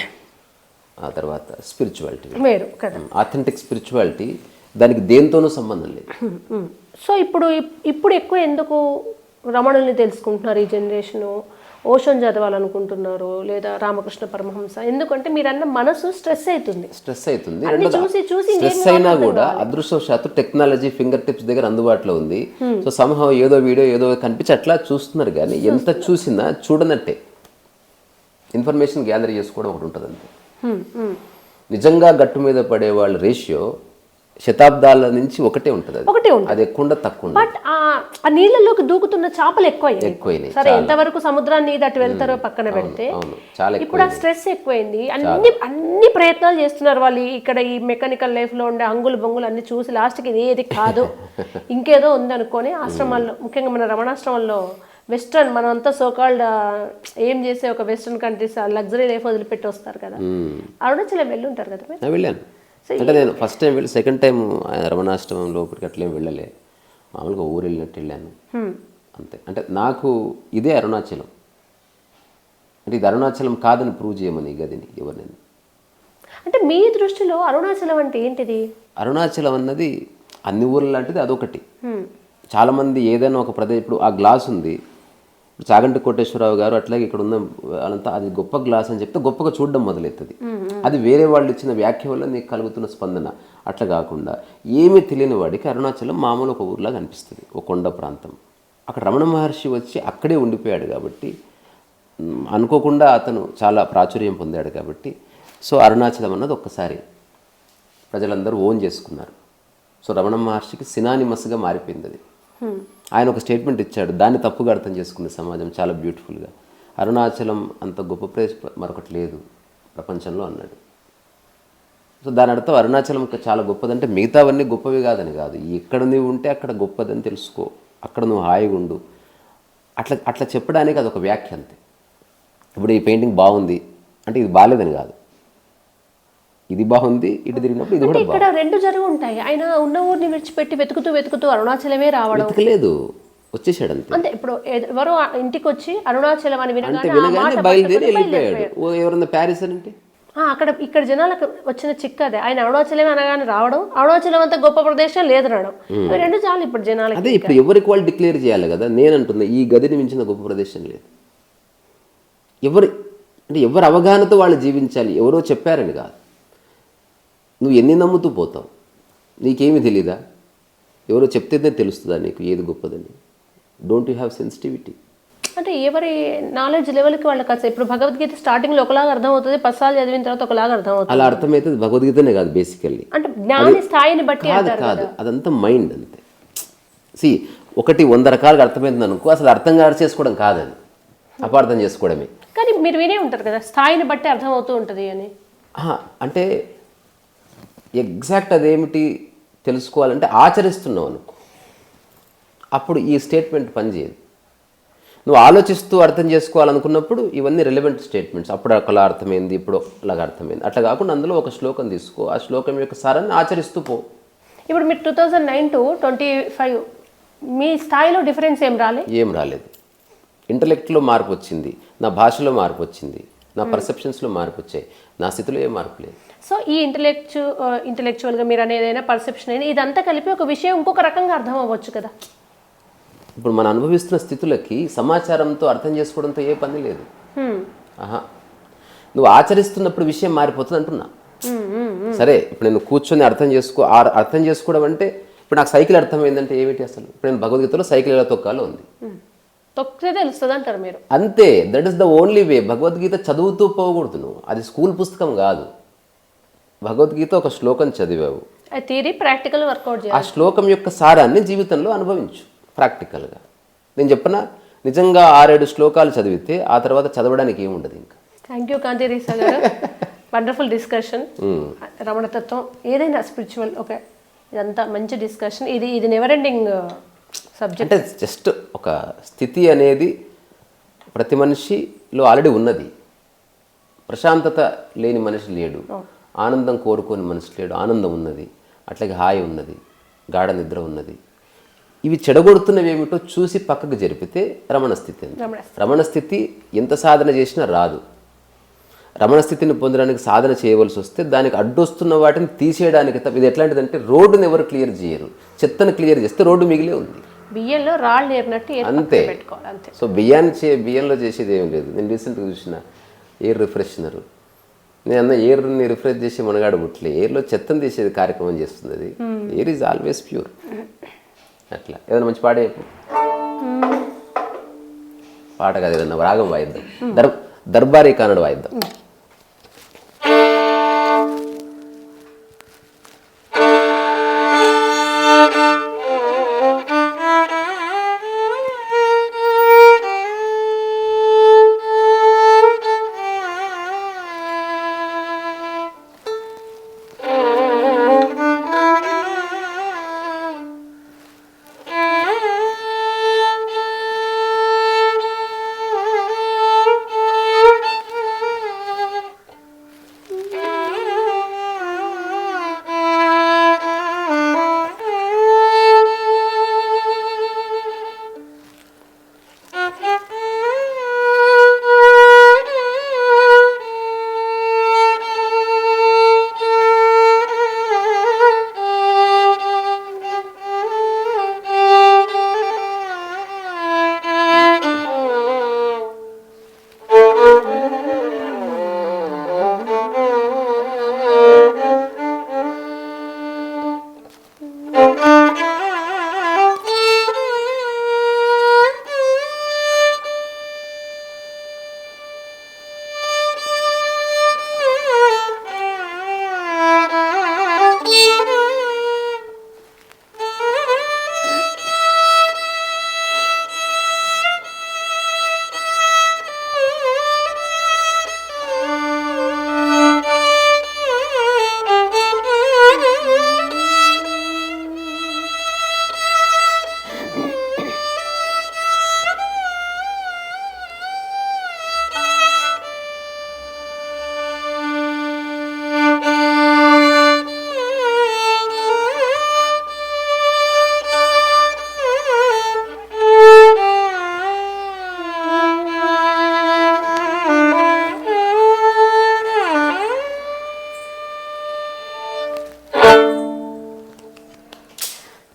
ఆ తర్వాత స్పిరిచువాలిటీ వేరు కదా. ఆథెంటిక్ స్పిరిచువాలిటీ దానికి దేంతోనూ సంబంధం లేదు. సో ఇప్పుడు ఎక్కువ ఎందుకు రమణుల్ని తెలుసుకుంటున్నారు ఈ జనరేషను, ఓషన్ చదవాలనుకుంటున్నారు, లేదా రామకృష్ణ పరమహంస? ఎందుకంటే మీరు అన్న మనసు స్ట్రెస్ అవుతుంది. స్ట్రెస్ అయినా కూడా అదృష్టవశాత్తు టెక్నాలజీ ఫింగర్ టిప్స్ దగ్గర అందుబాటులో ఉంది. సో సంహం ఏదో వీడియో ఏదో కనిపించి అట్లా చూస్తున్నారు, కానీ ఎంత చూసినా చూడనట్టే ఇన్ఫర్మేషన్ గ్యాదర్ చేసుకోవడం ఒకటి ఉంటుంది అంతే. నిజంగా గట్టు మీద పడే వాళ్ళ రేషియో శతాబ్దాల నుంచి ఒకటే ఉంటుంది. అది ఎక్కువ తక్కువ. బట్ ఆ నీళ్ళలోకి దూకుతున్న చేపలు ఎక్కువైనాయి. సరే, ఎంతవరకు సముద్రాన్ని దాటి వెళ్తారో పక్కన పెడితే, ఇప్పుడు ఆ స్ట్రెస్ ఎక్కువైంది. అన్ని ప్రయత్నాలు చేస్తున్నారు వాళ్ళు. ఇక్కడ ఈ మెకానికల్ లైఫ్ లో ఉండే అంగులు బొంగులు అన్ని చూసి లాస్ట్కి ఇది ఏది కాదు ఇంకేదో ఉంది అనుకొని ఆశ్రమాల్లో, ముఖ్యంగా మన రమణాశ్రమంలో వెస్ట్రన్, మనం అంతా సోకాల్డ్ ఏం చేసే ఒక వెస్ట్రన్ కంట్రీస్ లగ్జరీ లైఫ్ వదిలిపెట్టి వస్తారు కదా. అరుణాచలం వెళ్ళి ఉంటారు కదా మీరు? వెళ్ళాను. అంటే నేను ఫస్ట్ టైం వెళ్ళి, సెకండ్ టైం రమణాశ్రమం లోపలికి అట్లేం వెళ్ళలే, మామూలుగా ఊరు వెళ్ళినట్టు వెళ్ళాను అంతే. అంటే నాకు ఇదే అరుణాచలం. అంటే ఇది అరుణాచలం కాదని ప్రూవ్ చేయమని ఈ గదిని ఎవరిని. అంటే మీ దృష్టిలో అరుణాచలం అంటే ఏంటిది? అరుణాచలం అన్నది అన్ని ఊర్ల లాంటిది, అదొకటి. చాలామంది ఏదైనా ఒక ప్రదేశం, ఇప్పుడు ఆ గ్లాస్ ఉంది, ఇప్పుడు చాగంటి కోటేశ్వరరావు గారు అట్లాగే ఇక్కడ ఉన్న వాళ్ళంతా అది గొప్ప గ్లాస్ అని చెప్తే గొప్పగా చూడడం మొదలవుతుంది. అది వేరే వాళ్ళు ఇచ్చిన వ్యాఖ్య వల్ల నీకు కలుగుతున్న స్పందన. అట్లా కాకుండా ఏమీ తెలియని వాడికి అరుణాచలం మామూలు ఒక ఊర్లాగా అనిపిస్తుంది, ఒక కొండ ప్రాంతం. అక్కడ రమణ మహర్షి వచ్చి అక్కడే ఉండిపోయాడు కాబట్టి, అనుకోకుండా అతను చాలా ప్రాచుర్యం పొందాడు కాబట్టి, సో అరుణాచలం అన్నది ఒక్కసారి ప్రజలందరూ ఓన్ చేసుకున్నారు. సో రమణ మహర్షికి సినానిమస్గా మారిపోయింది అది. ఆయన ఒక స్టేట్మెంట్ ఇచ్చాడు, దాన్ని తప్పుగా అర్థం చేసుకుంది సమాజం చాలా బ్యూటిఫుల్గా. అరుణాచలం అంత గొప్ప ప్లేస్ మరొకటి లేదు ప్రపంచంలో అన్నాడు. సో దాని అర్థం అరుణాచలం చాలా గొప్పదంటే మిగతావన్నీ గొప్పవి కాదని కాదు, ఎక్కడ నువ్వు ఉంటే అక్కడ గొప్పదని తెలుసుకో, అక్కడ నువ్వు హాయిగా ఉండు, అట్లా చెప్పడానికి అదొక వ్యాఖ్య అంతే. ఇప్పుడు ఈ పెయింటింగ్ బాగుంది అంటే ఇది బాగాలేదని కాదు, ఇది బాగుంది, ఇటు తిరిగినప్పుడు ఇది కూడా బాగుంది. ఇక్కడ రెండు జరుగు ఉంటాయి. ఆయన ఉన్న ఊరిని విడిచిపెట్టి వెతుకుతూ అరుణాచలమే రావడం. వెతకలేదు, వచ్చేసాడు అంతే. అంటే ఇప్పుడు ఎవరో ఇంటికి వచ్చి అరుణాచలం అని వినగానే బయలుదేరి వెళ్ళిపోయాడు. ఎవరన్నా ప్యారిస్ అని అంటే ఇక్కడ జనాలకు వచ్చిన చిక్కదే, ఆయన అరుణాచలం అనగానే రావడం, అరుణాచలం అంత గొప్ప ప్రదేశం లేదు అనడం, రెండు చాలు ఇప్పుడు జనాలకి. అదే ఇప్పుడు ఎవరికి వాళ్ళు డిక్లేర్ చేయాలి కదా. నేను అంటున్నా ఈ గదిని మించిన గొప్ప ప్రదేశం లేదు. ఎవరి అవగాహనతో వాళ్ళు జీవించాలి, ఎవరో చెప్పారని కాదు. నువ్వు ఎన్ని నమ్ముతూ పోతావు, నీకేమీ తెలీదా? ఎవరో చెప్తేనే తెలుస్తుందా నీకు ఏది గొప్పదని? Don't you have sensitivity? అంటే ఎవరి నాలెడ్జ్ లెవెల్కి వాళ్ళకి అసలు ఇప్పుడు భగవద్గీత స్టార్టింగ్లో ఒకలాగా అర్థమవుతుంది, 10 సార్లు చదివిన తర్వాత ఒకలాగా అర్థమవుతుంది. అలా అర్థమవుతుంది భగవద్గీతనే కాదు, బేసికల్లీ అంటే జ్ఞాని స్థాయిని బట్టి కాదు, అదంతా మైండ్ అంతే. ఒకటి 100 రకాలుగా అర్థమైంది అనుకో, అసలు అర్థం కాదు చేసుకోవడం కాదని, అపార్థం చేసుకోవడమే. కానీ మీరు వినే ఉంటారు కదా, స్థాయిని బట్టి అర్థమవుతూ ఉంటుంది అని. అంటే ఎగ్జాక్ట్ అదేమిటి తెలుసుకోవాలంటే ఆచరిస్తున్నావు అనుకో, అప్పుడు ఈ స్టేట్మెంట్ పనిచేయదు. నువ్వు ఆలోచిస్తూ అర్థం చేసుకోవాలనుకున్నప్పుడు ఇవన్నీ రిలవెంట్ స్టేట్మెంట్స్. అప్పుడు ఒకలా అర్థమైంది, ఇప్పుడు అలాగ అర్థమైంది. అట్లా కాకుండా అందులో ఒక శ్లోకం తీసుకో, ఆ శ్లోకం యొక్క సారాన్ని ఆచరిస్తూ పో. ఇప్పుడు మీరు 2009 to 25 మీ స్థాయిలో డిఫరెన్స్ ఏం రాలేదు. ఇంటలెక్ట్లో మార్పు వచ్చింది, నా భాషలో మార్పు వచ్చింది, నా పర్సెప్షన్స్లో మార్పు వచ్చాయి, నా స్థితిలో ఏం మార్పు లేదు. సో ఈ ఇంటలెక్చువల్గా మీరు అనేదైనా పర్సెప్షన్ అయినా ఇదంతా కలిపి ఒక విషయం ఇంకొక రకంగా అర్థం అవ్వచ్చు కదా. ఇప్పుడు మనం అనుభవిస్తున్న స్థితులకి సమాచారంతో అర్థం చేసుకోవడంతో ఏ పని లేదు. ఆహా, నువ్వు ఆచరిస్తున్నప్పుడు విషయం మారిపోతుంది అంటున్నా. సరే, ఇప్పుడు నేను కూర్చొని అర్థం చేసుకోవడం అంటే, ఇప్పుడు నాకు సైకిల్ అర్థమైందంటే ఏమిటి అసలు? ఇప్పుడు నేను భగవద్గీతలో సైకిల్ ఎలా తొక్కాలో ఉంది, తొక్కితే తెలుస్తుంది అంటారు మీరు. అంతే, that is the only way. Bhagavad Gita చదువుతూ పోకూడదు నువ్వు, అది స్కూల్ పుస్తకం కాదు. భగవద్గీత ఒక శ్లోకం చదివావు, థియరీ ప్రాక్టికల్ వర్కౌట్ ఆ శ్లోకం యొక్క సారాన్ని జీవితంలో అనుభవించు ప్రాక్టికల్గా. నేను చెప్పనా, నిజంగా 6-7 శ్లోకాలు చదివితే ఆ తర్వాత చదవడానికి ఏముండదు ఇంకా. థ్యాంక్ యూ కాంతి రీసా గారు, వండర్ఫుల్ డిస్కషన్. రమణతత్వం ఏదైనా స్పిరిచువల్, ఓకే, ఇదంతా మంచి డిస్కషన్. ఇది నెవర్ ఎండింగ్ సబ్జెక్ట్. అంటే జస్ట్ ఒక స్థితి అనేది ప్రతి మనిషిలో ఆల్రెడీ ఉన్నది. ప్రశాంతత లేని మనిషి లేడు, ఆనందం కోరుకోని మనిషి లేడు. ఆనందం ఉన్నది, అట్లాగే హాయి ఉన్నది, గాఢ నిద్ర ఉన్నది. ఇవి చెడగొడుతున్నవి ఏమిటో చూసి పక్కకు జరిపితే రమణ స్థితి. రమణ స్థితి ఎంత సాధన చేసినా రాదు. రమణ స్థితిని పొందడానికి సాధన చేయవలసి వస్తే దానికి అడ్డొస్తున్న వాటిని తీసేయడానికి. ఇది ఎట్లాంటిదంటే, రోడ్డుని ఎవరు క్లియర్ చేయరు, చెత్తను క్లియర్ చేస్తే రోడ్డు మిగిలే ఉంది. బియ్యంలో రాళ్ళు ఏరినట్టు అంతే. సో బియ్యంలో చేసేది ఏం లేదు. నేను రీసెంట్గా చూసిన ఎయిర్ రిఫ్రెషనర్, నేను అన్న ఎయిర్ని రిఫ్రెష్ చేసి మనగాడు ముట్లే, ఎయిర్లో చెత్తను తీసేది కార్యక్రమం చేస్తుంది అది. Air is always pure. అట్లా ఏదైనా మంచి పాట చెప్పు. పాట కాదు, ఏదన్నా రాగం వాయిద్దాం, దర్బారీ కానడు వాయిద్దాం.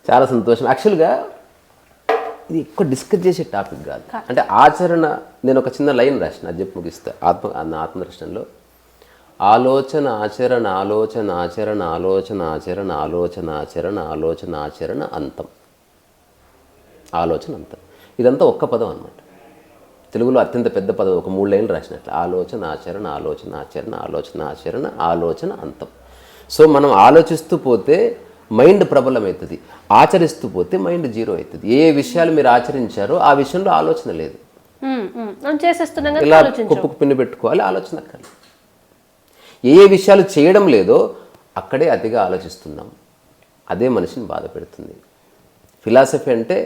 చాలా సంతోషం. యాక్చువల్గా ఇది ఎక్కువ డిస్కస్ చేసే టాపిక్ కాదు. అంటే ఆచరణ, నేను ఒక చిన్న లైన్ రాసిన, అది చెప్పి ముగిస్తా. ఆత్మదర్శనంలో ఆలోచన ఆచరణ, ఆలోచన ఆచరణ, ఆలోచన ఆచరణ, ఆలోచన ఆచరణ, ఆలోచన ఆచరణ అంతం. ఆలోచన అంతం, ఇదంతా ఒక్క పదం అన్నమాట. తెలుగులో అత్యంత పెద్ద పదం, ఒక 3 లైన్లు రాసినట్లు. ఆలోచన ఆచరణ, ఆలోచన ఆచరణ, ఆలోచన ఆచరణ, ఆలోచన అంతం. సో మనం ఆలోచిస్తూ పోతే మైండ్ ప్రబలమవుతుంది, ఆచరిస్తూ పోతే మైండ్ జీరో అవుతుంది. ఏ విషయాలు మీరు ఆచరించారో ఆ విషయంలో ఆలోచన లేదు. ఇలా కుప్పకు పిన్ను పెట్టుకోవాలి, ఆలోచన కాదు. ఏ విషయాలు చేయడం లేదో అక్కడే అతిగా ఆలోచిస్తున్నాం, అదే మనిషిని బాధ పెడుతుంది. ఫిలాసఫీ అంటే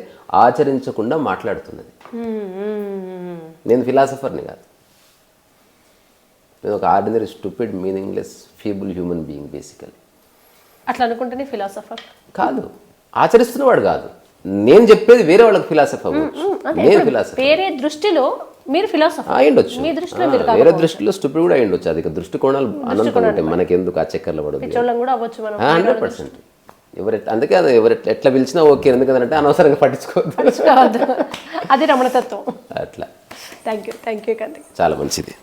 ఆచరించకుండా మాట్లాడుతున్నది. నేను ఫిలాసఫర్ని కాదు, నేను ఒక ordinary stupid meaningless feeble human being basically. అట్లా అనుకుంటేనే ఫిలాసఫర్ కాదు, ఆచరిస్తున్నవాడు కాదు. నేను చెప్పేది వేరే వాళ్ళకి ఫిలాసఫీ అవ్వచ్చు, నేను ఫిలాసఫీ వేరే దృష్టిలో మీరు ఫిలాసఫర్ అయ్యుండొచ్చు, మీ దృష్టిలో మీరు వేరే దృష్టిలో స్టూపిడ్ కూడా అయ్యుండొచ్చు. అది దృష్టికోణాలు అనంతం ఉంటాయి, మనకెందుకు ఆ చక్కర్లు పడదు. పిచ్చోళ్ళం కూడా అవ్వచ్చు మనం 100%. అందుకే అది ఎవరు ఎట్లా పిలిచినా ఓకే, ఎందుకంటే అనవసరంగా పట్టించుకోవద్దు. అది రమణతత్వం. అట్లా థ్యాంక్ యూ కార్తీక్. చాలా మంచిది.